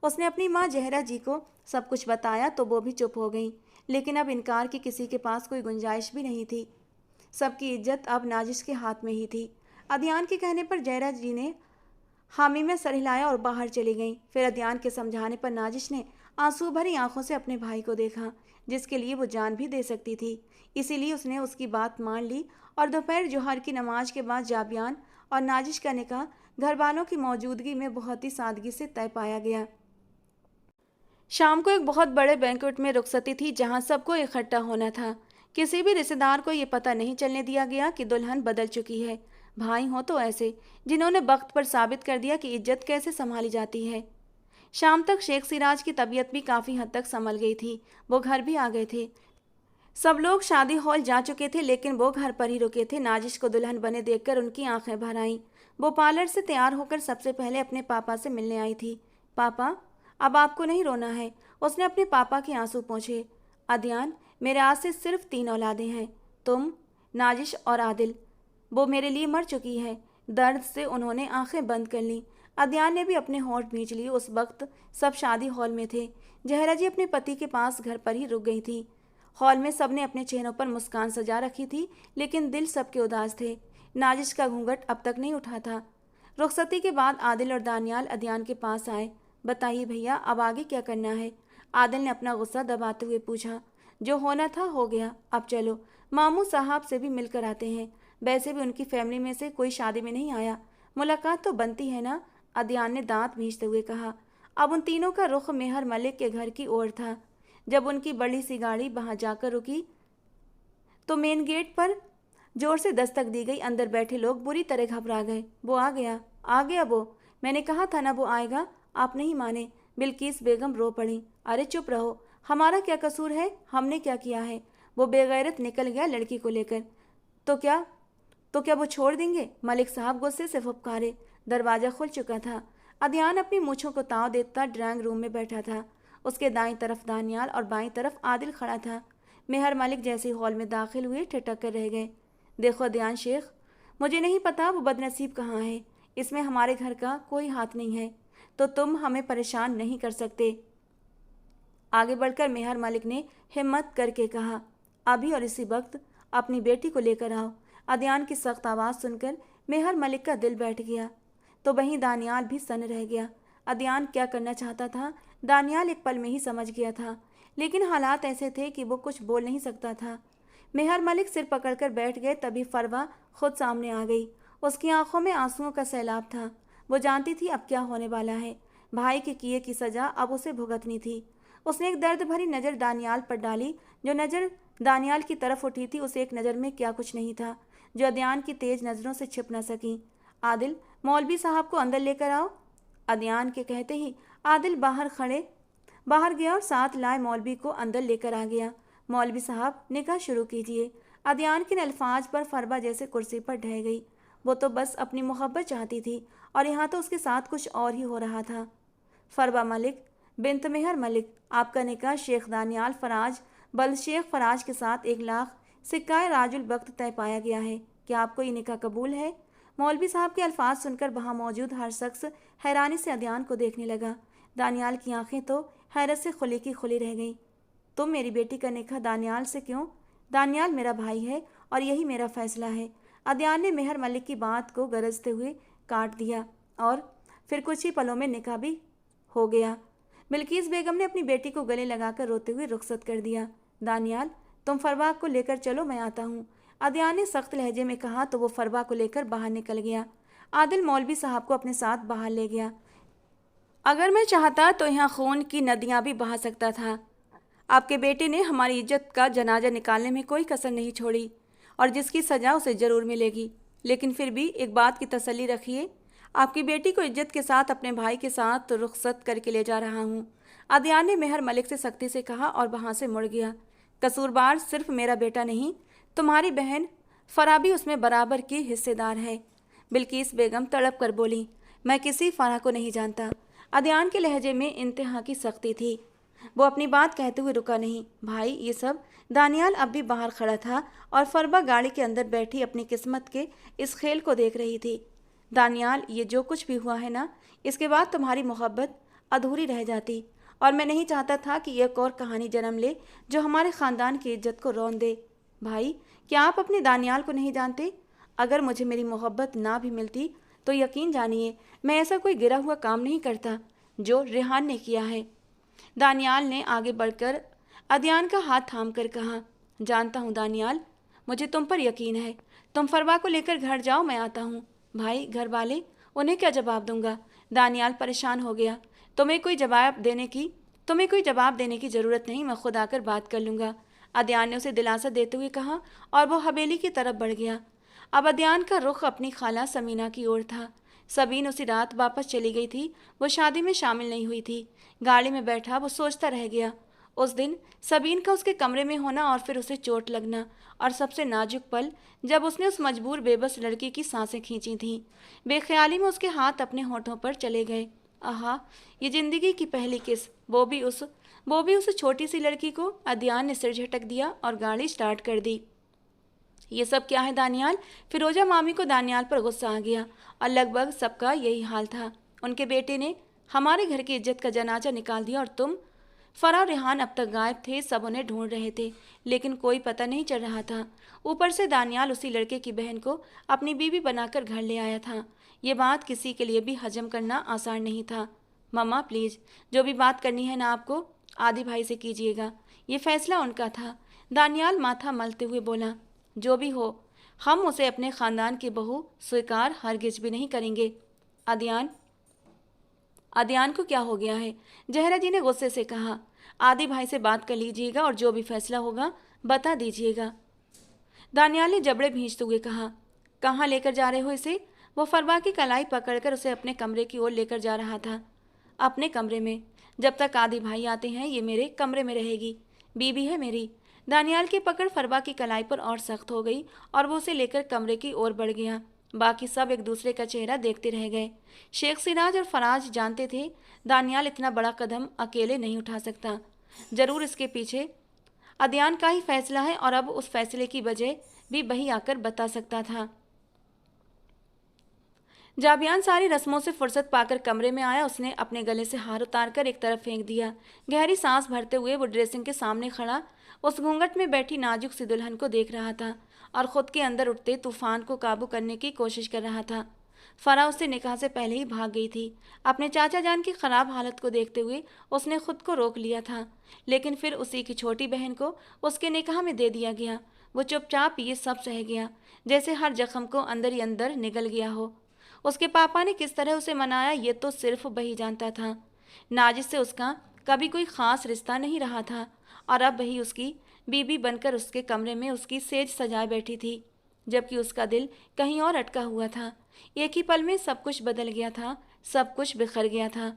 उसने अपनी माँ जहरा जी को सब कुछ बताया तो वो भी चुप हो गई, लेकिन अब इनकार की किसी के पास कोई गुंजाइश भी नहीं थी। सबकी इज्जत अब नाजिश के हाथ में ही थी। अदयान के कहने पर जहरा जी ने हामी में सर हिलाया और बाहर चली गई। फिर अदयान के समझाने पर नाजिश ने आंसू भरी आंखों से अपने भाई को देखा, जिसके लिए वो जान भी दे सकती थी। इसीलिए उसने उसकी बात मान ली और दोपहर जोहर की नमाज के बाद जाबियान और नाजिश का निकाह घर वालों की मौजूदगी में बहुत ही सादगी से तय पाया गया। शाम को एक बहुत बड़े बैंक्वेट में रुखसती थी, जहां सबको इकट्ठा होना था। किसी भी रिश्तेदार को ये पता नहीं चलने दिया गया कि दुल्हन बदल चुकी है। भाई हो तो ऐसे, जिन्होंने वक्त पर साबित कर दिया कि इज्जत कैसे संभाली जाती है। शाम तक शेख सिराज की तबीयत भी काफ़ी हद तक संभल गई थी। वो घर भी आ गए थे। सब लोग शादी हॉल जा चुके थे, लेकिन वो घर पर ही रुके थे। नाजिश को दुल्हन बने देखकर उनकी आंखें भर आईं। वो पार्लर से तैयार होकर सबसे पहले अपने पापा से मिलने आई थी। पापा, अब आपको नहीं रोना है, उसने अपने पापा के आंसू पोंछे। अदयान, मेरे आज से सिर्फ 3 औलादें हैं, तुम, नाजिश और आदिल। वो मेरे लिए मर चुकी है। दर्द से उन्होंने आंखें बंद कर लीं। अदयान ने भी अपने होंठ भींच लिए। उस वक्त सब शादी हॉल में थे। जहरा जी अपने पति के पास घर पर ही रुक गई थी। हॉल में सबने अपने चेहरों पर मुस्कान सजा रखी थी, लेकिन दिल सबके उदास थे। नाजिश का घूंघट अब तक नहीं उठा था। रुखसती के बाद आदिल और दानियाल अदयान के पास आए। बताइए भैया, अब आगे क्या करना है? आदिल ने अपना गुस्सा दबाते हुए पूछा। जो होना था हो गया, अब चलो मामू साहब से भी मिलकर आते हैं। वैसे भी उनकी फैमिली में से कोई शादी में नहीं आया, मुलाकात तो बनती है ना? अदयान ने दांत भींचते हुए कहा। अब उन तीनों का रुख मेहर मलिक के घर की ओर था। जब उनकी बड़ी सी गाड़ी वहां जाकर रुकी तो मेन गेट पर जोर से दस्तक दी गई। अंदर बैठे लोग बुरी तरह घबरा गए। वो आ गया वो, मैंने कहा था ना वो आएगा। आप नहीं माने। बिल्किस बेगम रो पड़ी। अरे चुप रहो, हमारा क्या कसूर है? हमने क्या किया है? वो बेगैरत निकल गया लड़की को लेकर। तो क्या वो छोड़ देंगे? मलिक साहब गुस्से से फुफकारे। दरवाज़ा खुल चुका था। अदयान अपनी मूछों को ताव देता ड्राइंग रूम में बैठा था। उसके दाईं तरफ दानियाल और बाईं तरफ आदिल खड़ा था। मेहर मलिक जैसे हॉल में दाखिल हुए ठिठक कर रह गए। देखो अदयान शेख, मुझे नहीं पता वो बदनसीब कहाँ है, इसमें हमारे घर का कोई हाथ नहीं है, तो तुम हमें परेशान नहीं कर सकते। आगे बढ़कर मेहर मलिक ने हिम्मत करके कहा, अभी और इसी वक्त अपनी बेटी को लेकर आओ। अदयान की सख्त आवाज़ सुनकर मेहर मलिक का दिल बैठ गया, तो वहीं दानियाल भी सन्न रह गया। अदयान क्या करना चाहता था दानियाल एक पल में ही समझ गया था, लेकिन हालात ऐसे थे कि वो कुछ बोल नहीं सकता था। मेहर मलिक सिर पकड़कर बैठ गए। तभी फरवा खुद सामने आ गई। उसकी आंखों में आंसुओं का सैलाब था। वो जानती थी अब क्या होने वाला है। भाई के किए की सज़ा अब उसे भुगतनी थी। उसने एक दर्द भरी नज़र दानियाल पर डाली। जो नज़र दानियाल की तरफ उठी थी उसे एक नज़र में क्या कुछ नहीं था जो अदयान की तेज नज़रों से छिप न सकी। आदिल, मौलवी साहब को अंदर लेकर आओ। अदयान के कहते ही आदिल बाहर गया और साथ लाए मौलवी को अंदर लेकर आ गया। मौलवी साहब, निकाह शुरू कीजिए। अदयान के अल्फाज पर फरबा जैसे कुर्सी पर ढह गई। वो तो बस अपनी मोहब्बत चाहती थी और यहाँ तो उसके साथ कुछ और ही हो रहा था। फरबा मलिक बिन्त मेहर मलिक, आपका निकाह शेख दानियाल फराज बल शेख फराज के साथ 1 लाख सिक्काए राजुल वक्त तय पाया गया है। क्या आपको ये निकाह कबूल है? मौलवी साहब के अल्फाज सुनकर वहाँ मौजूद हर शख्स हैरानी से अदयान को देखने लगा। दानियाल की आंखें तो हैरत से खुली की खुली रह गईं। तुम मेरी बेटी का निकाह दानियाल से क्यों? दानियाल मेरा भाई है और यही मेरा फैसला है। अदयान ने मेहर मलिक की बात को गरजते हुए काट दिया और फिर कुछ ही पलों में निकाह भी हो गया। बिल्किस बेगम ने अपनी बेटी को गले लगाकर रोते हुए रुखसत कर दिया। दानियाल, तुम फरवा को लेकर चलो, मैं आता हूँ। अदयान ने सख्त लहजे में कहा तो वो फरवा को लेकर बाहर निकल गया। आदिल मौलवी साहब को अपने साथ बाहर ले गया। अगर मैं चाहता तो यहाँ खून की नदियाँ भी बहा सकता था। आपके बेटे ने हमारी इज्जत का जनाजा निकालने में कोई कसर नहीं छोड़ी और जिसकी सज़ा उसे ज़रूर मिलेगी। लेकिन फिर भी एक बात की तसल्ली रखिए, आपकी बेटी को इज्जत के साथ अपने भाई के साथ रुखसत करके ले जा रहा हूँ। अदयान ने मेहर मलिक से सख्ती से कहा और वहाँ से मुड़ गया। कसूरबार सिर्फ मेरा बेटा नहीं, तुम्हारी बहन फरा भी उसमें बराबर की हिस्सेदार है। बिल्किस बेगम तड़प कर बोली, मैं किसी फरा को नहीं जानता। अदयान के लहजे में इंतहा की सख्ती थी। वो अपनी बात कहते हुए रुका नहीं। भाई, ये सब। दानियाल अब भी बाहर खड़ा था और फरबा गाड़ी के अंदर बैठी अपनी किस्मत के इस खेल को देख रही थी। दानियाल, ये जो कुछ भी हुआ है ना, इसके बाद तुम्हारी मोहब्बत अधूरी रह जाती और मैं नहीं चाहता था कि एक और कहानी जन्म ले जो हमारे ख़ानदान की इज्जत को रौंद दे। भाई, क्या आप अपने दानियाल को नहीं जानते? अगर मुझे मेरी मोहब्बत ना भी मिलती तो यकीन जानिए मैं ऐसा कोई गिरा हुआ काम नहीं करता जो रेहान ने किया है। दानियाल ने आगे बढ़कर अदयान का हाथ थाम कर कहा, जानता हूँ दानियाल, मुझे तुम पर यकीन है। तुम फरवा को लेकर घर जाओ, मैं आता हूँ। भाई, घर वाले, उन्हें क्या जवाब दूंगा? दानियाल परेशान हो गया। तुम्हें कोई जवाब देने की ज़रूरत नहीं, मैं खुद आकर बात कर लूँगा। अदयान ने उसे दिलासा देते हुए कहा और वो हवेली की तरफ बढ़ गया। अब अदयान का रुख अपनी खाला समीना की ओर था। सबीन उसी रात वापस चली गई थी। वो शादी में शामिल नहीं हुई थी। गाड़ी में बैठा वो सोचता रह गया। उस दिन सबीन का उसके कमरे में होना और फिर उसे चोट लगना और सबसे नाजुक पल जब उसने उस मजबूर बेबस लड़की की सांसें खींची थीं। बेख्याली में उसके हाथ अपने होठों पर चले गए। आहा, ये जिंदगी की पहली किस, वो भी उस छोटी सी लड़की को। अदयान ने सिर झटक दिया और गाड़ी स्टार्ट कर दी। ये सब क्या है दानियाल? फिरोजा मामी को दानियाल पर गुस्सा आ गया और लगभग सबका यही हाल था। उनके बेटे ने हमारे घर की इज्जत का जनाजा निकाल दिया और तुम? फरा और रेहान अब तक गायब थे। सब उन्हें ढूंढ रहे थे लेकिन कोई पता नहीं चल रहा था। ऊपर से दानियाल उसी लड़के की बहन को अपनी बीवी बनाकर घर ले आया था। ये बात किसी के लिए भी हजम करना आसान नहीं था। मम्मा प्लीज़, जो भी बात करनी है ना आपको आदि भाई से कीजिएगा। ये फैसला उनका था। दानियाल माथा मलते हुए बोला, जो भी हो, हम उसे अपने ख़ानदान की बहू स्वीकार हरगिज भी नहीं करेंगे। अदयान को क्या हो गया है? जहरा जी ने गुस्से से कहा। आदि भाई से बात कर लीजिएगा और जो भी फैसला होगा बता दीजिएगा। दानियाल ने जबड़े भींचते हुए कहा, कहाँ लेकर जा रहे हो इसे? वो फरवा की कलाई पकड़कर उसे अपने कमरे की ओर लेकर जा रहा था। अपने कमरे में? जब तक आदि भाई आते हैं ये मेरे कमरे में रहेगी। बीबी है मेरी। दानियाल की पकड़ फरवा की कलाई पर और सख्त हो गई और वो उसे लेकर कमरे की ओर बढ़ गया। बाकी सब एक दूसरे का चेहरा देखते रह गए। शेख सिराज और फराज जानते थे दानियाल इतना बड़ा कदम अकेले नहीं उठा सकता। जरूर इसके पीछे अदयान का ही फैसला है और अब उस फैसले की वजह भी वही आकर बता सकता था। जाबियान सारी रस्मों से फुर्सत पाकर कमरे में आया। उसने अपने गले से हार उतारकर एक तरफ फेंक दिया। गहरी सांस भरते हुए वो ड्रेसिंग के सामने खड़ा उस घूंघट में बैठी नाजुक सी दुल्हन को देख रहा था और खुद के अंदर उठते तूफान को काबू करने की कोशिश कर रहा था। फरा उससे निकाह से पहले ही भाग गई थी। अपने चाचा जान की खराब हालत को देखते हुए उसने खुद को रोक लिया था, लेकिन फिर उसी की छोटी बहन को उसके निकाह में दे दिया गया। वो चुपचाप ये सब सह गया, जैसे हर जख्म को अंदर ही अंदर निगल गया हो। उसके पापा ने किस तरह उसे मनाया ये तो सिर्फ वही जानता था। नाजिश से उसका कभी कोई ख़ास रिश्ता नहीं रहा था और अब वही उसकी बीबी बनकर उसके कमरे में उसकी सेज सजाए बैठी थी, जबकि उसका दिल कहीं और अटका हुआ था। एक ही पल में सब कुछ बदल गया था, सब कुछ बिखर गया था।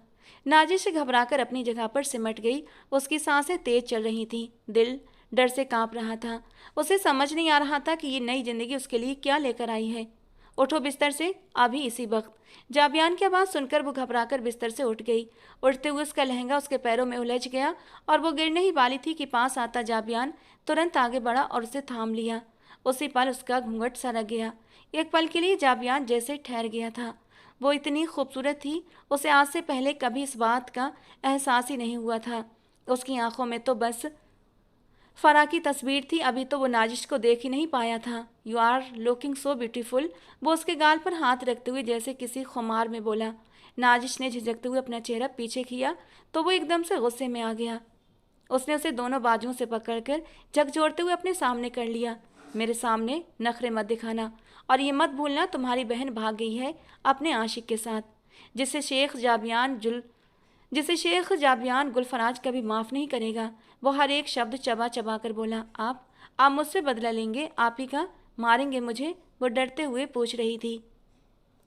नाजिश घबराकर अपनी जगह पर सिमट गई। उसकी सांसें तेज चल रही थीं, दिल डर से कांप रहा था। उसे समझ नहीं आ रहा था कि ये नई जिंदगी उसके लिए क्या लेकर आई है। उठो बिस्तर से, अभी इसी वक्त। जाबियान की आवाज़ सुनकर वो घबराकर बिस्तर से उठ गई। उठते हुए उसका लहंगा उसके पैरों में उलझ गया और वो गिरने ही वाली थी कि पास आता जाबियान तुरंत आगे बढ़ा और उसे थाम लिया। उसी पल उसका घूंघट सरक गया। एक पल के लिए जाबियान जैसे ठहर गया था। वो इतनी खूबसूरत थी, उसे आज से पहले कभी इस बात का एहसास ही नहीं हुआ था। उसकी आंखों में तो बस फरा की तस्वीर थी, अभी तो वो नाजिश को देख ही नहीं पाया था। You are looking so beautiful, वो उसके गाल पर हाथ रखते हुए जैसे किसी खुमार में बोला। नाजिश ने झिझकते हुए अपना चेहरा पीछे किया तो वो एकदम से गुस्से में आ गया। उसने उसे दोनों बाजुओं से पकड़कर झकझोरते हुए अपने सामने कर लिया। मेरे सामने नखरे मत दिखाना, और ये मत भूलना तुम्हारी बहन भाग गई है अपने आशिक के साथ, जिसे शेख जाबियान गुलफराज कभी माफ़ नहीं करेगा। वो हर एक शब्द चबा चबा कर बोला। आप मुझसे बदला लेंगे? आप ही का मारेंगे मुझे? वो डरते हुए पूछ रही थी।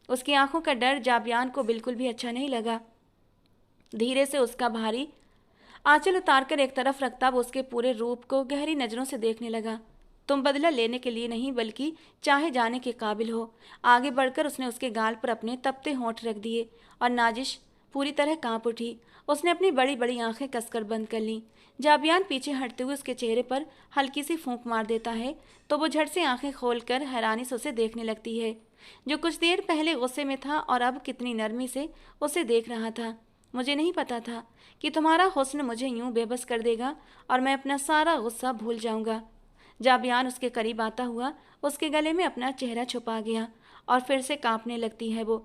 उसकी आंखों का डर जाबियान को बिल्कुल भी अच्छा नहीं लगा। धीरे से उसका भारी आंचल उतारकर एक तरफ रखता वो उसके पूरे रूप को गहरी नज़रों से देखने लगा। तुम बदला लेने के लिए नहीं बल्कि चाहे जाने के काबिल हो। आगे बढ़कर उसने उसके गाल पर अपने तपते होंठ रख दिए और नाजिश पूरी तरह कांप उठी। उसने अपनी बड़ी बड़ी आंखें कसकर बंद कर लीं। जाबियान पीछे हटते हुए उसके चेहरे पर हल्की सी फूंक मार देता है तो वो झट से आंखें खोलकर हैरानी से उसे देखने लगती है, जो कुछ देर पहले गुस्से में था और अब कितनी नरमी से उसे देख रहा था। मुझे नहीं पता था कि तुम्हारा हुस्न मुझे यूं बेबस कर देगा और मैं अपना सारा गुस्सा भूल जाऊंगा। जाबियान उसके करीब आता हुआ उसके गले में अपना चेहरा छुपा गया और फिर से कांपने लगती है वो।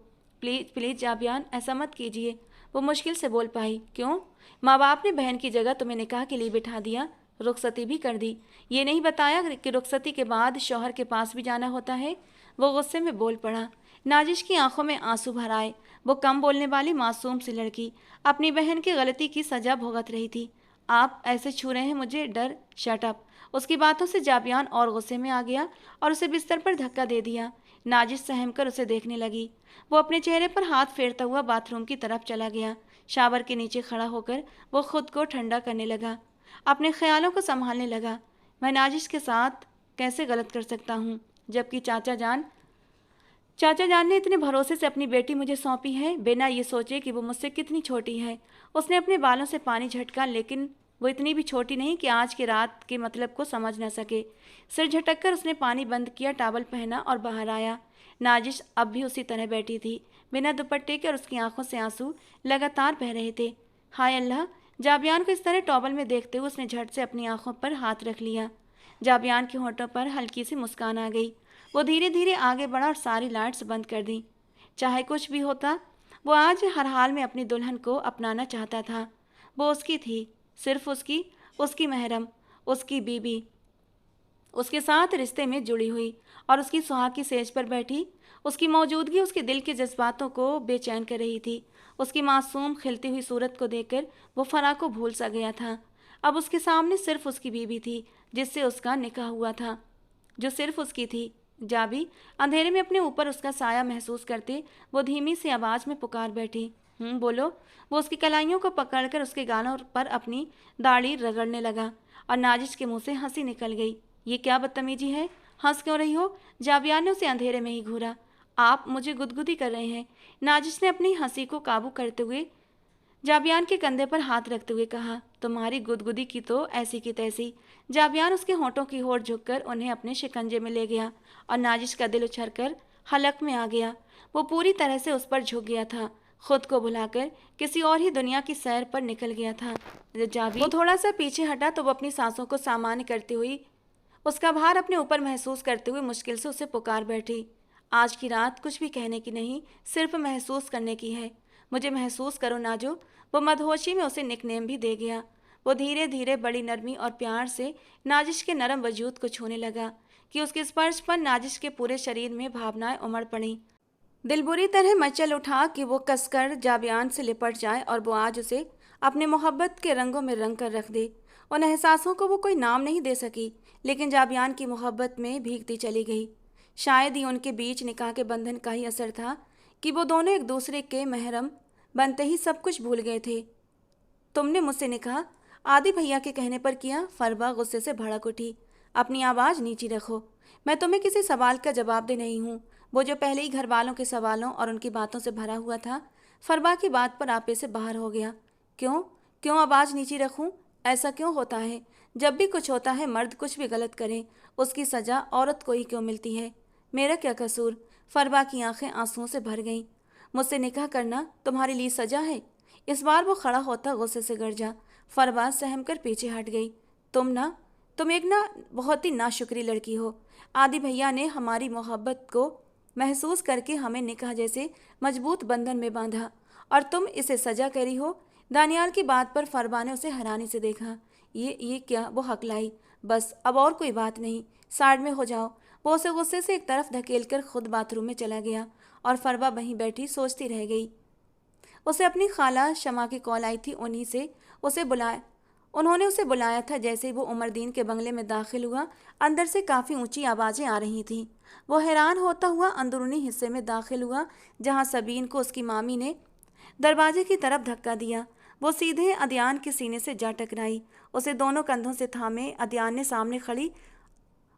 प्लीज़ प्लीज़ जाबियान, ऐसा मत कीजिए, वो मुश्किल से बोल पाई। क्यों? माँ बाप ने बहन की जगह तुम्हें निकाह के लिए बिठा दिया, रुखसती भी कर दी, ये नहीं बताया कि रुखसती के बाद शौहर के पास भी जाना होता है। वो गुस्से में बोल पड़ा। नाजिश की आंखों में आंसू भर आए। वो कम बोलने वाली मासूम सी लड़की अपनी बहन की गलती की सजा भुगत रही थी। आप ऐसे छू रहे हैं मुझे, डर। Shut up. उसकी बातों से जाबियान और गुस्से में आ गया और उसे बिस्तर पर धक्का दे दिया। नाजिश सहम कर उसे देखने लगी। वो अपने चेहरे पर हाथ फेरता हुआ बाथरूम की तरफ चला गया। शावर के नीचे खड़ा होकर वो खुद को ठंडा करने लगा, अपने ख्यालों को संभालने लगा। मैं नाजिश के साथ कैसे गलत कर सकता हूँ, जबकि चाचा जान ने इतने भरोसे से अपनी बेटी मुझे सौंपी है, बिना ये सोचे कि वो मुझसे कितनी छोटी है। उसने अपने बालों से पानी झटका, लेकिन वो इतनी भी छोटी नहीं कि आज की रात के मतलब को समझ न सके। सिर झटक कर उसने पानी बंद किया, टॉवल पहना और बाहर आया। नाजिश अब भी उसी तरह बैठी थी, बिना दुपट्टे के, और उसकी आंखों से आंसू लगातार बह रहे थे। हाय अल्लाह! जाबियान को इस तरह टॉवल में देखते हुए उसने झट से अपनी आंखों पर हाथ रख लिया। जाबियान के होठों पर हल्की सी मुस्कान आ गई। वो धीरे धीरे आगे बढ़ा और सारी लाइट्स बंद कर दी। चाहे कुछ भी होता, वो आज हर हाल में अपनी दुल्हन को अपनाना चाहता था। वो उसकी थी, सिर्फ उसकी, उसकी महरम, उसकी बीबी, उसके साथ रिश्ते में जुड़ी हुई, और उसकी सुहाग की सेज पर बैठी उसकी मौजूदगी उसके दिल के जज्बातों को बेचैन कर रही थी। उसकी मासूम खिलती हुई सूरत को देखकर वो फरा को भूल सा गया था। अब उसके सामने सिर्फ उसकी बीबी थी, जिससे उसका निकाह हुआ था, जो सिर्फ उसकी थी। जाबी, अंधेरे में अपने ऊपर उसका साया महसूस करते वो धीमी सी आवाज़ में पुकार बैठी। बोलो। वो उसकी कलाइयों को पकड़कर उसके गालों पर अपनी दाढ़ी रगड़ने लगा और नाजिश के मुंह से हंसी निकल गई। ये क्या बदतमीजी है? हंस क्यों रही हो? जाबियान ने उसे अंधेरे में ही घूरा। आप मुझे गुदगुदी कर रहे हैं। नाजिश ने अपनी हंसी को काबू करते हुए जाबियान के कंधे पर हाथ रखते हुए कहा। तुम्हारी गुदगुदी की तो ऐसी की तैसी। जाबियान उसके होंठों की ओर झुककर उन्हें अपने शिकंजे में ले गया और नाजिश का दिल उछलकर हलक में आ गया। वो पूरी तरह से उस पर झुक गया था, खुद को भुलाकर किसी और ही दुनिया की सैर पर निकल गया था। जाबी, वो थोड़ा सा पीछे हटा तो वो अपनी सांसों को सामान्य करती हुई, उसका भार अपने ऊपर महसूस करते हुए मुश्किल से उसे पुकार बैठी। आज की रात कुछ भी कहने की नहीं, सिर्फ महसूस करने की है। मुझे महसूस करो नाजो। वो मदहोशी में उसे निकनेम भी दे गया। वो धीरे धीरे बड़ी नरमी और प्यार से नाजिश के नरम वजूद को छूने लगा कि उसके स्पर्श पर नाजिश के पूरे शरीर में भावनाएं उमड़ पड़ीं। दिल बुरी तरह मचल उठा कि वो कसकर जाबियान से लिपट जाए और वो आज उसे अपने मोहब्बत के रंगों में रंग कर रख दे। उन एहसासों को वो कोई नाम नहीं दे सकी, लेकिन जाबियान की मोहब्बत में भीगती चली गई। शायद ही उनके बीच निकाह के बंधन का ही असर था कि वो दोनों एक दूसरे के महरम बनते ही सब कुछ भूल गए थे। तुमने मुझसे निकाह आदि भैया के कहने पर किया। फरबा गुस्से से भड़क उठी। अपनी आवाज़ नीची रखो। मैं तुम्हें किसी सवाल का जवाब दे नहीं हूँ। वो जो पहले ही घर वालों के सवालों और उनकी बातों से भरा हुआ था, फरबा की बात पर आपे से बाहर हो गया। क्यों क्यों आवाज़ नीची रखूं? ऐसा क्यों होता है? जब भी कुछ होता है, मर्द कुछ भी गलत करे, उसकी सज़ा औरत को ही क्यों मिलती है? मेरा क्या कसूर? फरबा की आंखें आंसुओं से भर गईं। मुझसे निकाह करना तुम्हारे लिए सज़ा है? इस बार वो खड़ा होता गुस्से से गरजा। फरबा सहम कर पीछे हट गई। तुम एक बहुत ही नाशुक्री लड़की हो। आदि भैया ने हमारी मोहब्बत को महसूस करके हमें निकाह जैसे मजबूत बंधन में बांधा, और तुम इसे सजा करी हो। दानियाल की बात पर फरबा ने उसे हैरानी से देखा। ये क्या? वो हकलाई। बस अब और कोई बात नहीं, साइड में हो जाओ। वो उसे गुस्से से एक तरफ धकेलकर खुद बाथरूम में चला गया और फरबा वहीं बैठी सोचती रह गई। उसे अपनी खाला शमा की कॉल आई थी। उन्होंने उसे बुलाया था। जैसे ही वो उमरदीन के बंगले में दाखिल हुआ, अंदर से काफ़ी ऊंची आवाज़ें आ रही थीं। वो हैरान होता हुआ अंदरूनी हिस्से में दाखिल हुआ, जहां सबीन को उसकी मामी ने दरवाजे की तरफ धक्का दिया। वो सीधे अदयान के सीने से जा टकराई। उसे दोनों कंधों से थामे अदयान ने सामने खड़ी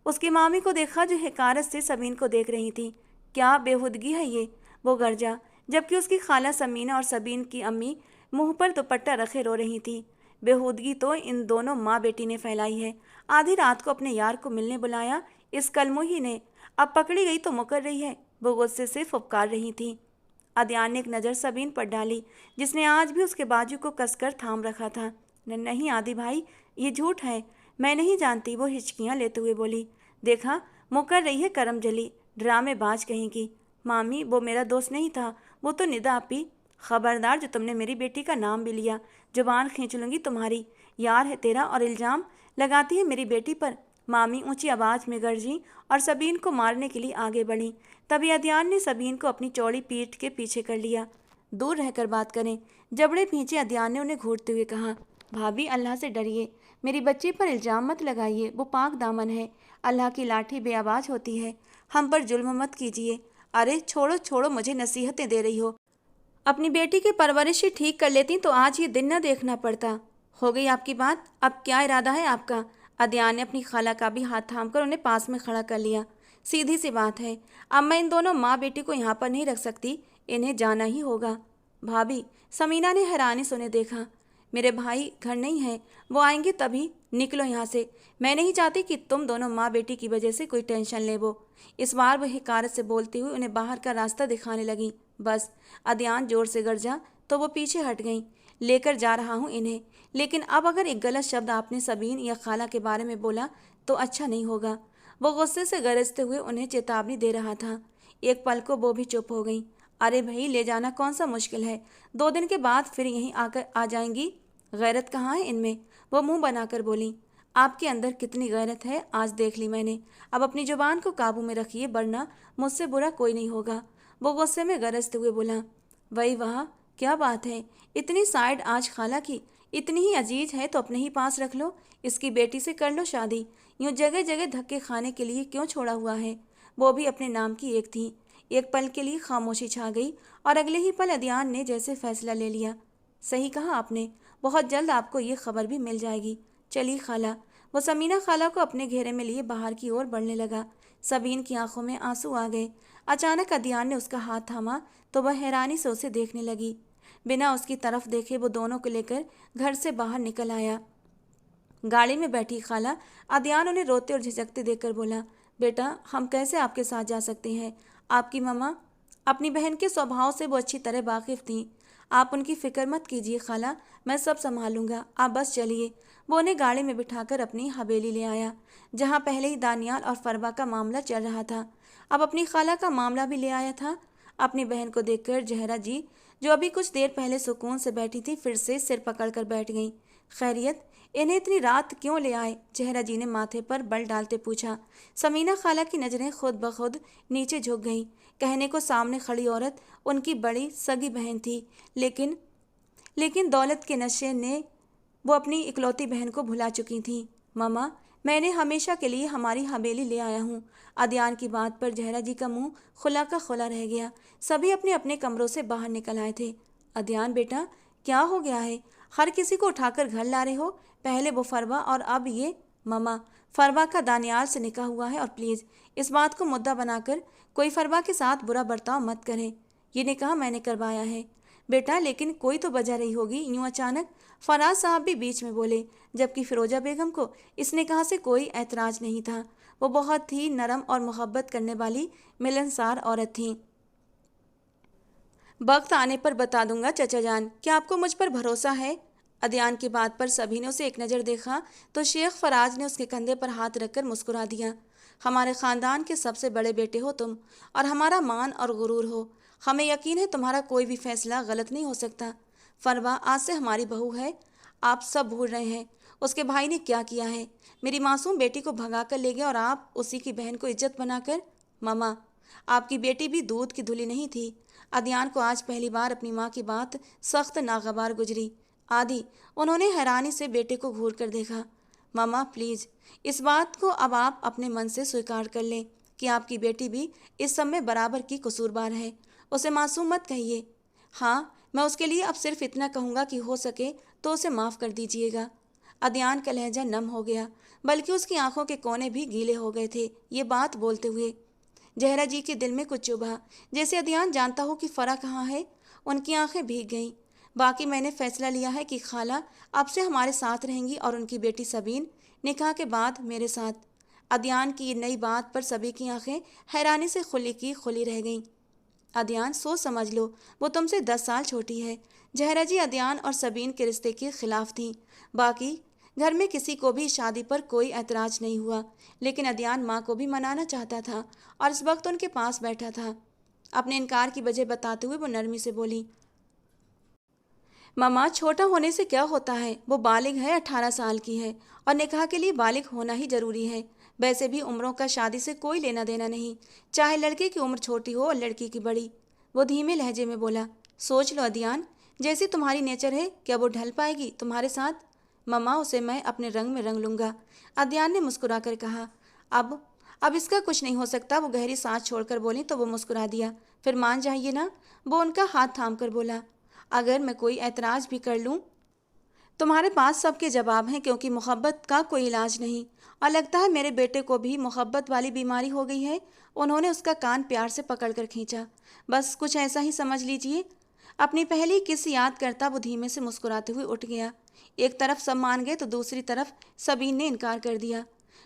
उसकी मामी को देखा, जो हिकारत से सबीन को देख रही थी। क्या बेहुदगी है ये? वो गरजा, जबकि उसकी खाला समीना और सबीन की अम्मी मुंह पर दुपट्टा रखे रो रही थी। बेहुदगी तो इन दोनों माँ बेटी ने फैलाई है। आधी रात को अपने यार को मिलने बुलाया इस कलमुही ने, अब पकड़ी गई तो मुकर रही है। वो गुस्से से फुफकार रही थी। अदयान ने एक नज़र सबीन पर डाली, जिसने आज भी उसके बाजू को कसकर थाम रखा था। नहीं आदि भाई, ये झूठ है, मैं नहीं जानती। वो हिचकियाँ लेते हुए बोली। देखा, मुकर रही है करम जली, ड्रामेबाज कहेंगी। मामी, वो मेरा दोस्त नहीं था, वो तो निदा आपी। खबरदार, जो तुमने मेरी बेटी का नाम भी लिया, जुबान खींच लूंगी तुम्हारी। यार है तेरा और इल्ज़ाम लगाती है मेरी बेटी पर। मामी ऊंची आवाज़ में गरजी और सबीन को मारने के लिए आगे बढ़ी। तभी अदयान ने सबीन को अपनी चौड़ी पीठ के पीछे कर लिया। दूर रहकर बात करें। जबड़े पीछे अदयान ने उन्हें घूरते हुए कहा। भाभी, अल्लाह से डरिए, मेरी बच्ची पर इल्ज़ाम मत लगाइए। वो पाक दामन है, अल्लाह की लाठी बेआवाज़ होती है। हम पर जुल्म मत कीजिए। अरे छोड़ो छोड़ो, मुझे नसीहतें दे रही हो। अपनी बेटी की परवरिश ही ठीक कर लेती तो आज ये दिन न देखना पड़ता। हो गई आपकी बात, अब क्या इरादा है आपका? अदयान ने अपनी खाला का भी हाथ थामकर उन्हें पास में खड़ा कर लिया। सीधी सी बात है, अब मैं इन दोनों माँ बेटी को यहाँ पर नहीं रख सकती, इन्हें जाना ही होगा। भाभी, समीना ने हैरानी से उन्हें देखा। मेरे भाई घर नहीं है, वो आएंगे तभी। निकलो यहाँ से। मैं नहीं चाहती कि तुम दोनों माँ बेटी की वजह से कोई टेंशन ले। वो इस बार वह हिकारत से बोलती हुई उन्हें बाहर का रास्ता दिखाने लगी। बस, अदयान जोर से गरजा तो वो पीछे हट गईं। लेकर जा रहा हूँ इन्हें, लेकिन अब अगर एक गलत शब्द आपने सबीन या खाला के बारे में बोला तो अच्छा नहीं होगा। वो गुस्से से गरजते हुए उन्हें चेतावनी दे रहा था। एक पल को वो भी चुप हो गई। अरे भाई, ले जाना कौन सा मुश्किल है, 2 दिन के बाद फिर यहीं आकर आ जाएंगी। गैरत कहाँ है इनमें? वो मुंह बनाकर बोली। आपके अंदर कितनी गैरत है आज देख ली मैंने। अब अपनी जुबान को काबू में रखिए, वरना मुझसे बुरा कोई नहीं होगा। वो गुस्से में गरजते हुए बोला। वही वाह, क्या बात है, इतनी साइड आज खाला की। इतनी ही अजीज है तो अपने ही पास रख लो, इसकी बेटी से कर लो शादी। यूँ जगह जगह धक्के खाने के लिए क्यों छोड़ा हुआ है? वो भी अपने नाम की एक थी। एक पल के लिए खामोशी छा गई और अगले ही पल अदयान ने जैसे फैसला ले लिया। सही कहा आपने, बहुत जल्द आपको ये खबर भी मिल जाएगी। चलिए खाला। वो समीना खाला को अपने घेरे में लिए बाहर की ओर बढ़ने लगा। सबीन की आंखों में आंसू आ गए। अचानक अदयान ने उसका हाथ थामा तो वह हैरानी से उसे देखने लगी। बिना उसकी तरफ देखे वो दोनों को लेकर घर से बाहर निकल आया। गाड़ी में बैठी खाला अदयान उन्हें रोते और झिझकते देखकर बोला। बेटा, हम कैसे आपके साथ जा सकते हैं? आपकी मम्मा अपनी बहन के स्वभाव से वो अच्छी तरह वाकिफ़ थीं। आप उनकी फ़िक्र मत कीजिए खाला, मैं सब संभालूंगा, आप बस चलिए। वो उन्हें गाड़ी में बिठाकर अपनी हवेली ले आया, जहाँ पहले ही दानियाल और फरबा का मामला चल रहा था। अब अपनी खाला का मामला भी ले आया था। अपनी बहन को देखकर जहरा जी, जो अभी कुछ देर पहले सुकून से बैठी थी, फिर से सिर पकड़कर बैठ गईं। खैरियत? इन्हें इतनी रात क्यों ले आए? जहरा जी ने माथे पर बल डालते पूछा। समीना खाला की नज़रें खुद ब खुद नीचे झुक गईं। कहने को सामने खड़ी औरत उनकी बड़ी सगी बहन थी, लेकिन लेकिन दौलत के नशे ने वो अपनी इकलौती बहन को भुला चुकी थी। मामा, मैंने हमेशा के लिए हमारी हवेली ले आया हूँ। अदयान की बात पर जहरा जी का मुंह खुला का खुला रह गया। सभी अपने अपने कमरों से बाहर निकल आए थे। अदयान बेटा, क्या हो गया है? हर किसी को उठाकर घर ला रहे हो। पहले वो फरवा और अब ये। मामा, फरवा का दानियाल से निकाह हुआ है और प्लीज़ इस बात को मुद्दा बनाकर कोई फरवा के साथ बुरा बर्ताव मत करें। ये निकाह मैंने करवाया है। बेटा, लेकिन कोई तो वजह रही होगी। यूं अचानक फराज साहब भी बीच में बोले, जबकि फिरोजा बेगम को इस निकाह से कोई ऐतराज नहीं था। वो बहुत ही नरम और मोहब्बत करने वाली मिलनसार औरत थी। वक्त आने पर बता दूंगा चचा जान। क्या आपको मुझ पर भरोसा है? अदयान की बात पर सभी ने उसे एक नज़र देखा तो शेख फराज ने उसके कंधे पर हाथ रखकर मुस्कुरा दिया। हमारे ख़ानदान के सबसे बड़े बेटे हो तुम और हमारा मान और गुरूर हो। हमें यकीन है तुम्हारा कोई भी फैसला गलत नहीं हो सकता। फरवा आज से हमारी बहू है। आप सब भूल रहे हैं उसके भाई ने क्या किया है। मेरी मासूम बेटी को भगा कर ले गया और आप उसी की बहन को इज्जत बनाकर। मामा, आपकी बेटी भी दूध की धुली नहीं थी। अदयान को आज पहली बार अपनी माँ की बात सख्त नागवार गुजरी। आदि उन्होंने हैरानी से बेटे को घूर कर देखा। मामा प्लीज़, इस बात को अब आप अपने मन से स्वीकार कर लें कि आपकी बेटी भी इस सब में बराबर की कसूरवार है। उसे मासूम मत कहिए। हाँ, मैं उसके लिए अब सिर्फ इतना कहूँगा कि हो सके तो उसे माफ़ कर दीजिएगा। अदयान का लहजा नम हो गया, बल्कि उसकी आंखों के कोने भी गीले हो गए थे ये बात बोलते हुए। जहरा जी के दिल में कुछ चुभा, जैसे अदयान जानता हो कि फ़रा कहाँ है। उनकी आंखें भीग गईं। बाकी मैंने फैसला लिया है कि खाला अब से हमारे साथ रहेंगी और उनकी बेटी सबीन निकाह के बाद मेरे साथ। अदयान की नई बात पर सभी की आंखें हैरानी से खुली की खुली रह गईं। अदयान, सोच समझ लो, वो तुमसे 10 साल छोटी है। जहरा जी अदयान और सबीन के रिश्ते के खिलाफ थीं। बाकी घर में किसी को भी शादी पर कोई ऐतराज नहीं हुआ, लेकिन अदयान माँ को भी मनाना चाहता था और इस वक्त उनके पास बैठा था। अपने इनकार की वजह बताते हुए वो नरमी से बोली, मामा, छोटा होने से क्या होता है? वो बालिग है, 18 साल की है और निकाह के लिए बालिग होना ही जरूरी है। वैसे भी उम्रों का शादी से कोई लेना देना नहीं, चाहे लड़के की उम्र छोटी हो और लड़की की बड़ी। वो धीमे लहजे में बोला, सोच लो अदयान, जैसी तुम्हारी नेचर है क्या वो ढल पाएगी तुम्हारे साथ? मम्मा, उसे मैं अपने रंग में रंग लूँगा। अदयान ने मुस्कुरा कर कहा। अब इसका कुछ नहीं हो सकता। वो गहरी सांस छोड़कर बोली तो वो मुस्कुरा दिया। फिर मान जाइए ना। वो उनका हाथ थाम कर बोला, अगर मैं कोई ऐतराज़ भी कर लूँ, तुम्हारे पास सबके जवाब हैं, क्योंकि मोहब्बत का कोई इलाज नहीं। और लगता है मेरे बेटे को भी मोहब्बत वाली बीमारी हो गई है। उन्होंने उसका कान प्यार से पकड़कर खींचा। बस कुछ ऐसा ही समझ लीजिए। अपनी पहली किस याद करता वो धीमे से मुस्कुराते हुए उठ गया। एक तरफ सब मान गए तो दूसरी तरफ सबीन ने इनकार कर दिया।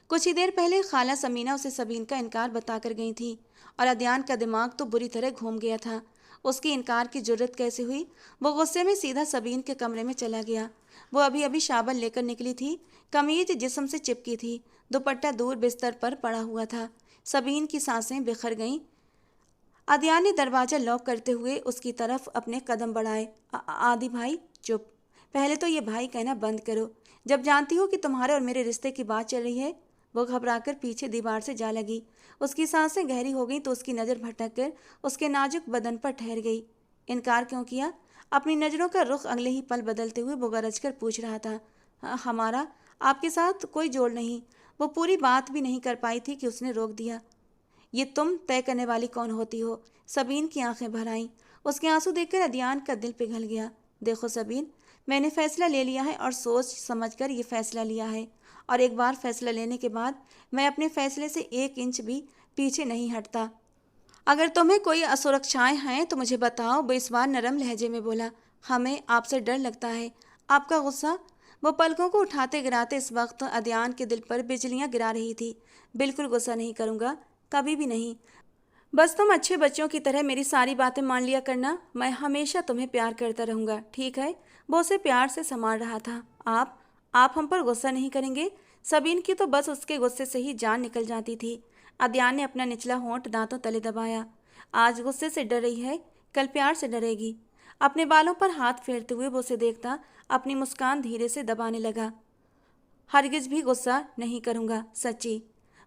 कुछ ही देर पहले खाला समीना उसे सबीन का इनकार बताकर गई थी और अदयान का दिमाग तो बुरी तरह घूम गया था। उसकी इनकार की जुर्रत कैसे हुई? वो गुस्से में सीधा सबीन के कमरे में चला गया। वो अभी अभी शाबल लेकर निकली थी। कमीज जिस्म से चिपकी थी, दुपट्टा दूर बिस्तर पर पड़ा हुआ था। सबीन की सांसें बिखर गईं। अदयान ने दरवाज़ा लॉक करते हुए उसकी तरफ अपने कदम बढ़ाए। आदि भाई, चुप। पहले तो ये भाई कहना बंद करो। जब जानती हो कि तुम्हारे और मेरे रिश्ते की बात चल रही है। वो घबराकर पीछे दीवार से जा लगी। उसकी सांसें गहरी हो गई तो उसकी नज़र भटक कर उसके नाजुक बदन पर ठहर गई। इनकार क्यों किया? अपनी नज़रों का रुख अगले ही पल बदलते हुए वो गरज कर पूछ रहा था, हमारा आपके साथ कोई जोड़ नहीं। वो पूरी बात भी नहीं कर पाई थी कि उसने रोक दिया। ये तुम तय करने वाली कौन होती हो? सबीन की आंखें भर आईं। उसके आंसू देखकर अदयान का दिल पिघल गया। देखो सबीन, मैंने फैसला ले लिया है और सोच समझकर ये फैसला लिया है, और एक बार फैसला लेने के बाद मैं अपने फैसले से 1 इंच भी पीछे नहीं हटता। अगर तुम्हें कोई असुरक्षाएं हैं तो मुझे बताओ। वो इस बार नरम लहजे में बोला, हमें आपसे डर लगता है, आपका गुस्सा। वो पलकों को उठाते गिराते इस वक्त अदयान के दिल पर बिजलियां गिरा रही थी। बिल्कुल गुस्सा नहीं करूँगा, कभी भी नहीं। बस तुम अच्छे बच्चों की तरह मेरी सारी बातें मान लिया करना। मैं हमेशा तुम्हें प्यार करता रहूँगा, ठीक है? वो उसे प्यार से संभाल रहा था। आप हम पर गुस्सा नहीं करेंगे? सबीन की तो बस उसके गुस्से से ही जान निकल जाती थी। अदयान ने अपना निचला होंठ दांतों तले दबाया। आज गुस्से से डर रही है, कल प्यार से डरेगी। अपने बालों पर हाथ फेरते हुए वो उसे देखता अपनी मुस्कान धीरे से दबाने लगा। हरगिज भी गुस्सा नहीं करूँगा, सच्ची।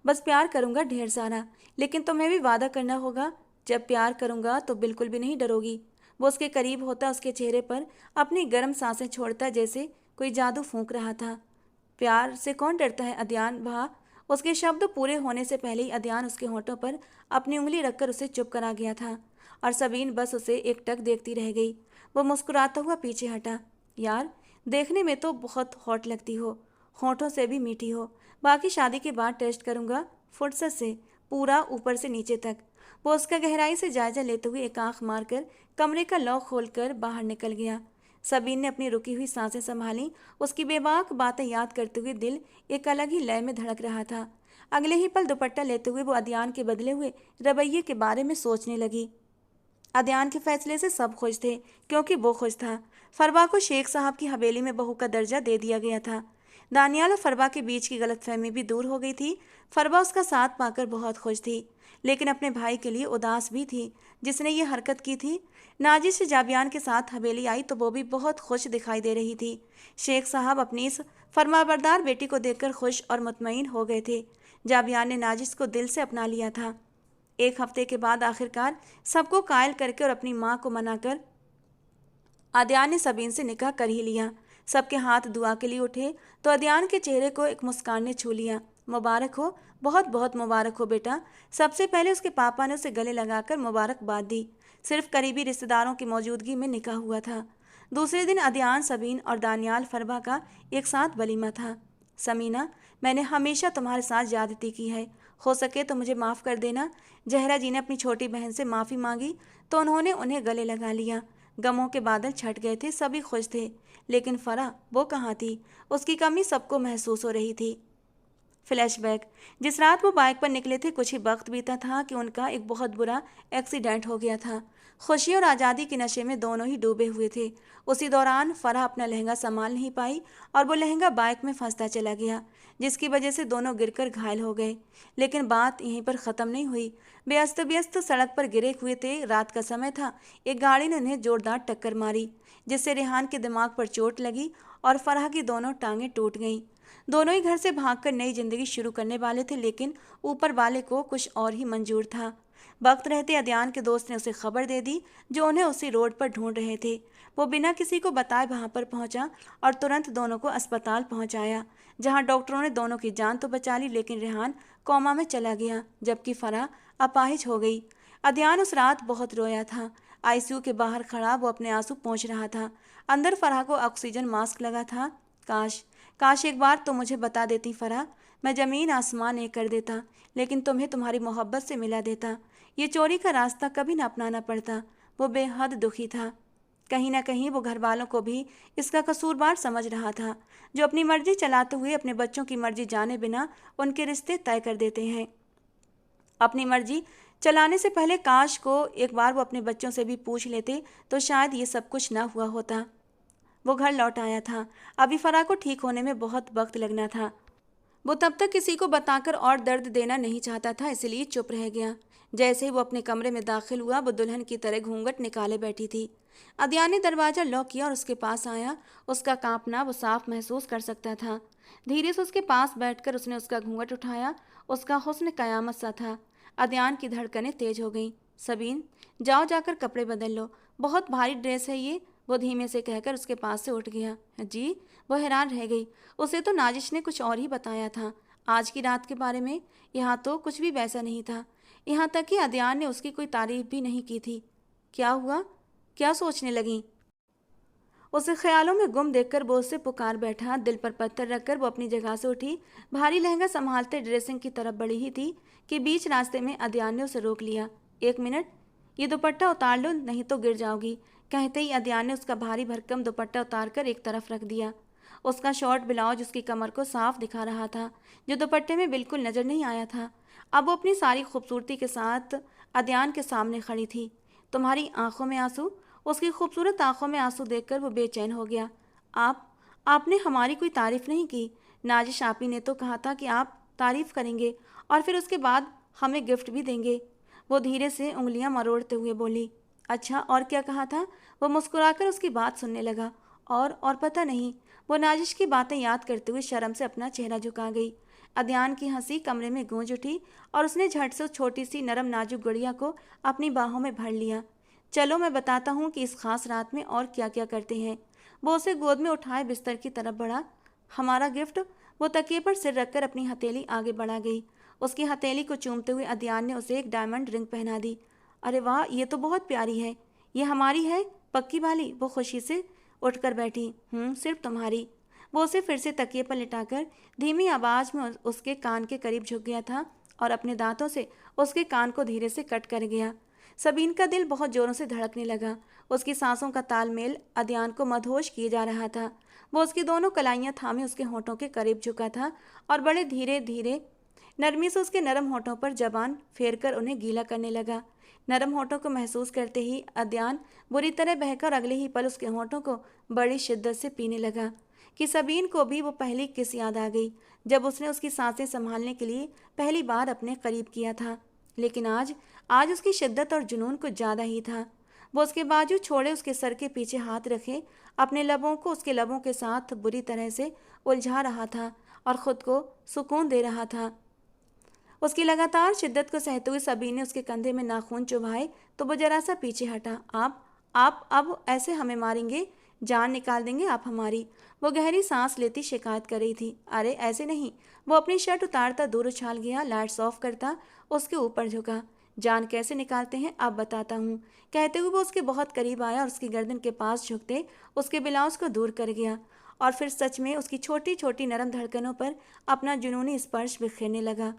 बस प्यार करूँगा ढेर सारा, लेकिन तुम्हें भी वादा करना होगा, जब प्यार करूँगा तो बिल्कुल भी नहीं डरोगी। वो उसके करीब होता, उसके चेहरे पर अपनी गर्म सांसें छोड़ता, जैसे कोई जादू फूंक रहा था। प्यार से कौन डरता है अद्यान भा। उसके शब्द पूरे होने से पहले ही अद्यान उसके होठों पर अपनी उंगली रखकर उसे चुप करा गया था, और सबीन बस उसे एकटक देखती रह गई। वो मुस्कुराता हुआ पीछे हटा। यार, देखने में तो बहुत हॉट लगती हो, होठों से भी मीठी हो। बाकी शादी के बाद टेस्ट करूंगा फुर्सत से, पूरा ऊपर से नीचे तक। वो उसका गहराई से जायजा लेते हुए एक आंख मारकर कमरे का लॉक खोलकर बाहर निकल गया। सबीन ने अपनी रुकी हुई सांसें संभाली। उसकी बेबाक बातें याद करते हुए दिल एक अलग ही लय में धड़क रहा था। अगले ही पल दुपट्टा लेते हुए वो अद्यान के बदले हुए रवैये के बारे में सोचने लगी। अद्यान के फैसले से सब खुश थे, क्योंकि वो खुश था। फरवा को शेख साहब की हवेली में बहू का दर्जा दे दिया गया था। दानियाल और फरवा के बीच की गलतफहमी भी दूर हो गई थी। फरवा उसका साथ पाकर बहुत खुश थी, लेकिन अपने भाई के लिए उदास भी थी, जिसने ये हरकत की थी। नाजिश जाबियान के साथ हवेली आई तो वो भी बहुत खुश दिखाई दे रही थी। शेख साहब अपनी इस फरमाबरदार बेटी को देखकर खुश और मुतमईन हो गए थे। जाबियान ने नाजिश को दिल से अपना लिया था। एक हफ्ते के बाद आखिरकार सबको कायल करके और अपनी माँ को मनाकर अद्यान ने सबीन से निकाह कर ही लिया। सबके हाथ दुआ के लिए उठे तो अद्यान के चेहरे को एक मुस्कान ने छू लिया। मुबारक हो, बहुत बहुत मुबारक हो बेटा। सबसे पहले उसके पापा ने उसे गले लगाकर मुबारकबाद दी। सिर्फ करीबी रिश्तेदारों की मौजूदगी में निकाह हुआ था। दूसरे दिन अद्यान, सबीन और दानियाल फरवा का एक साथ वलीमा था। समीना, मैंने हमेशा तुम्हारे साथ ज्यादती की है, हो सके तो मुझे माफ़ कर देना। जहरा जी ने अपनी छोटी बहन से माफ़ी मांगी तो उन्होंने उन्हें गले लगा लिया। गमों के बादल छट गए थे, सभी खुश थे, लेकिन फरा वो कहाँ थी। उसकी कमी सबको महसूस हो रही थी। फ्लैशबैक। जिस रात वो बाइक पर निकले थे, कुछ ही वक्त बीता था कि उनका एक बहुत बुरा एक्सीडेंट हो गया था। खुशी और आज़ादी के नशे में दोनों ही डूबे हुए थे। उसी दौरान फराह अपना लहंगा संभाल नहीं पाई और वो लहंगा बाइक में फंसता चला गया, जिसकी वजह से दोनों गिरकर घायल हो गए। लेकिन बात यहीं पर ख़त्म नहीं हुई। व्यस्त व्यस्त सड़क पर गिरे हुए थे, रात का समय था। एक गाड़ी ने उन्हें जोरदार टक्कर मारी, जिससे रेहान के दिमाग पर चोट लगी और फराह की दोनों टांगें टूट गईं। दोनों ही घर से भागकर नई जिंदगी शुरू करने वाले थे, लेकिन ऊपर वाले को कुछ और ही मंजूर था। वक्त रहते अद्यान के दोस्त ने उसे खबर दे दी, जो उन्हें उसी रोड पर ढूंढ रहे थे। वो बिना किसी को बताए वहां पर पहुंचा और तुरंत दोनों को अस्पताल पहुंचाया, जहां डॉक्टरों ने दोनों की जान तो बचा ली, लेकिन रेहान कोमा में चला गया, जबकि फराह अपाहिज हो गई। अद्यान उस रात बहुत रोया था। आईसीयू के बाहर खड़ा वो अपने आंसू पोंछ रहा था। अंदर फराह को ऑक्सीजन मास्क लगा था। काश काश एक बार तो मुझे बता देती फराह, मैं ज़मीन आसमान एक कर देता, लेकिन तुम्हें तुम्हारी मोहब्बत से मिला देता। ये चोरी का रास्ता कभी ना अपनाना पड़ता। वो बेहद दुखी था। कहीं ना कहीं वो घर वालों को भी इसका कसूरवार समझ रहा था, जो अपनी मर्जी चलाते हुए अपने बच्चों की मर्जी जाने बिना उनके रिश्ते तय कर देते हैं। अपनी मर्जी चलाने से पहले काश को एक बार वो अपने बच्चों से भी पूछ लेते, तो शायद ये सब कुछ ना हुआ होता। वो घर लौट आया था। अभी फराह को ठीक होने में बहुत वक्त लगना था। वो तब तक किसी को बताकर और दर्द देना नहीं चाहता था, इसलिए चुप रह गया। जैसे ही वो अपने कमरे में दाखिल हुआ, वो दुल्हन की तरह घूंघट निकाले बैठी थी। अद्यान ने दरवाज़ा लॉक किया और उसके पास आया। उसका कांपना वो साफ महसूस कर सकता था। धीरे से उसके पास बैठकर उसने उसका घूंघट उठाया। उसका हुस्न कयामत सा था। अद्यान की धड़कनें तेज हो गईं। सबीन, जाओ जाकर कपड़े बदल लो, बहुत भारी ड्रेस है ये, वो धीमे से कहकर उसके पास से उठ गया। जी? वो हैरान रह गई। उसे तो नाजिश ने कुछ और ही बताया था आज की रात के बारे में। यहाँ तो कुछ भी वैसा नहीं था। यहाँ तक कि अद्यान ने उसकी कोई तारीफ भी नहीं की थी। क्या हुआ? क्या सोचने लगी? उसे ख्यालों में गुम देखकर वो उससे पुकार बैठा। दिल पर पत्थर रखकर वो अपनी जगह से उठी। भारी लहंगा संभालते ड्रेसिंग की तरफ बढ़ी ही थी कि बीच रास्ते में अद्यान ने उसे रोक लिया। एक मिनट, ये दुपट्टा उतार लो, नहीं तो गिर जाओगी। कहते ही अद्यान ने उसका भारी भरकम दुपट्टा उतारकर एक तरफ रख दिया। उसका शॉर्ट ब्लाउज उसकी कमर को साफ दिखा रहा था, जो दुपट्टे में बिल्कुल नजर नहीं आया था। अब वो अपनी सारी खूबसूरती के साथ अद्यान के सामने खड़ी थी। तुम्हारी आंखों में आंसू? उसकी खूबसूरत आंखों में आंसू देखकर वो बेचैन हो गया। आपने हमारी कोई तारीफ नहीं की। नाजिश आपी ने तो कहा था कि आप तारीफ करेंगे और फिर उसके बाद हमें गिफ्ट भी देंगे। वो धीरे से उंगलियां मरोड़ते हुए बोली। अच्छा, और क्या कहा था? वो मुस्कुराकर उसकी बात सुनने लगा। और पता नहीं, वो नाजिश की बातें याद करते हुए शर्म से अपना चेहरा झुका गई। अदयान की हंसी कमरे में गूंज उठी और उसने झट से उस छोटी सी नरम नाजुक गुड़िया को अपनी बाहों में भर लिया। चलो मैं बताता हूँ कि इस खास रात में और क्या क्या करते हैं। वो उसे गोद में उठाए बिस्तर की तरफ बढ़ा। हमारा गिफ्ट। वो तकिए पर सिर रखकर अपनी हथेली आगे बढ़ा गई। उसकी हथेली को चूमते हुए अदयान ने उसे एक डायमंड रिंग पहना दी। अरे वाह, ये तो बहुत प्यारी है। ये हमारी है पक्की वाली? वो खुशी से उठकर बैठी। सिर्फ तुम्हारी। वो उसे फिर से तकिए पर लिटाकर धीमी आवाज में उसके कान के करीब झुक गया था और अपने दांतों से उसके कान को धीरे से कट कर गया। सबीन का दिल बहुत जोरों से धड़कने लगा। उसकी सांसों का तालमेल अदयान को मदहोश किए जा रहा था। वो उसकी दोनों कलाइयां थामे उसके होठों के करीब झुका था और बड़े धीरे धीरे नरमी से उसके नरम होठों पर जबान फेर कर उन्हें गीला करने लगा। नरम होठों को महसूस करते ही अदयान बुरी तरह बहकर अगले ही पल उसके होठों को बड़ी शिद्दत से पीने लगा कि सबीन को भी वो पहली किस याद आ गई जब उसने उसकी सांसें संभालने के लिए पहली बार अपने करीब किया था। लेकिन आज उसकी शिद्दत और जुनून कुछ ज़्यादा ही था। वो उसके बाजू छोड़े उसके सर के पीछे हाथ रखे अपने लबों को उसके लबों के साथ बुरी तरह से उलझा रहा था और ख़ुद को सुकून दे रहा था। उसकी लगातार शिद्दत को सहते हुए सबीन ने उसके कंधे में नाखून चुभाए तो वो जरा सा पीछे हटा। आप अब ऐसे हमें मारेंगे? जान निकाल देंगे आप हमारी? वो गहरी सांस लेती शिकायत कर रही थी। अरे ऐसे नहीं। वो अपनी शर्ट उतारता दूर उछाल गया, लाइट्स ऑफ करता उसके ऊपर झुका। जान कैसे निकालते हैं अब बताता हूँ, कहते हुए वो उसके बहुत करीब आया और उसकी गर्दन के पास झुकते उसके ब्लाउज को दूर कर गया और फिर सच में उसकी छोटी छोटी नरम धड़कनों पर अपना जुनूनी स्पर्श बिखेरने लगा।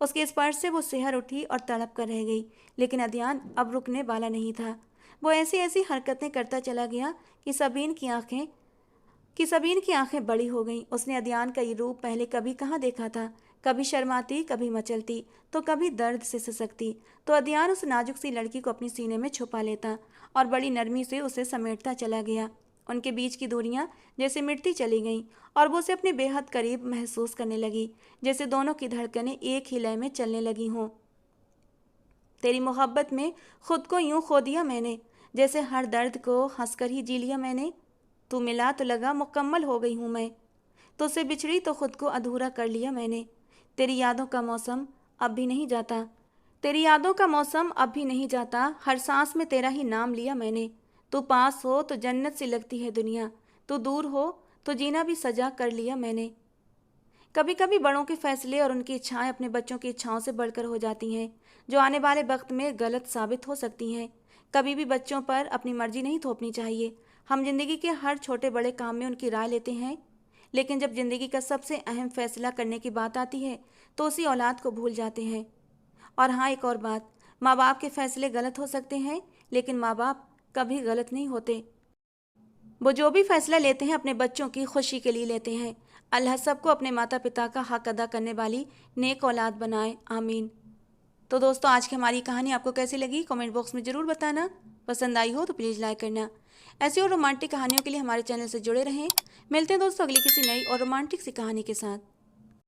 उसके स्पर्श से वो सिहर उठी और तड़प कर रह गई। लेकिन अदयान अब रुकने वाला नहीं था। वो ऐसी ऐसी हरकतें करता चला गया कि सबीन की आंखें बड़ी हो गईं। उसने अदयान का ये रूप पहले कभी कहाँ देखा था। कभी शर्माती, कभी मचलती, तो कभी दर्द से सिसकती। तो अदयान उस नाजुक सी लड़की को अपनी सीने में छुपा लेता और बड़ी नरमी से उसे समेटता चला गया। उनके बीच की दूरियां जैसे मिटती चली गईं और वो उसे अपने बेहद करीब महसूस करने लगी, जैसे दोनों की धड़कनें एक ही लय में चलने लगी हों। तेरी मोहब्बत में खुद को यूं खो दिया मैंने, जैसे हर दर्द को हंसकर ही जी लिया मैंने। तू मिला तो लगा मुकम्मल हो गई हूँ मैं, तुझसे बिछड़ी तो खुद को अधूरा कर लिया मैंने। तेरी यादों का मौसम अब भी नहीं जाता, तेरी यादों का मौसम अब भी नहीं जाता, हर सांस में तेरा ही नाम लिया मैंने। तू पास हो तो जन्नत सी लगती है दुनिया, तू दूर हो तो जीना भी सजा कर लिया मैंने। कभी कभी बड़ों के फैसले और उनकी इच्छाएं अपने बच्चों की इच्छाओं से बढ़कर हो जाती हैं, जो आने वाले वक्त में गलत साबित हो सकती हैं। कभी भी बच्चों पर अपनी मर्जी नहीं थोपनी चाहिए। हम जिंदगी के हर छोटे बड़े काम में उनकी राय लेते हैं, लेकिन जब जिंदगी का सबसे अहम फैसला करने की बात आती है तो उसी औलाद को भूल जाते हैं। और हाँ, एक और बात, माँ बाप के फैसले गलत हो सकते हैं, लेकिन माँ बाप कभी गलत नहीं होते। वो जो भी फैसला लेते हैं अपने बच्चों की खुशी के लिए लेते हैं। अल्लाह सबको अपने माता पिता का हक अदा करने वाली नेक औलाद बनाए, आमीन। तो दोस्तों, आज की हमारी कहानी आपको कैसी लगी कमेंट बॉक्स में ज़रूर बताना। पसंद आई हो तो प्लीज़ लाइक करना। ऐसी और रोमांटिक कहानियों के लिए हमारे चैनल से जुड़े रहें। मिलते हैं दोस्तों अगली किसी नई और रोमांटिक सी कहानी के साथ।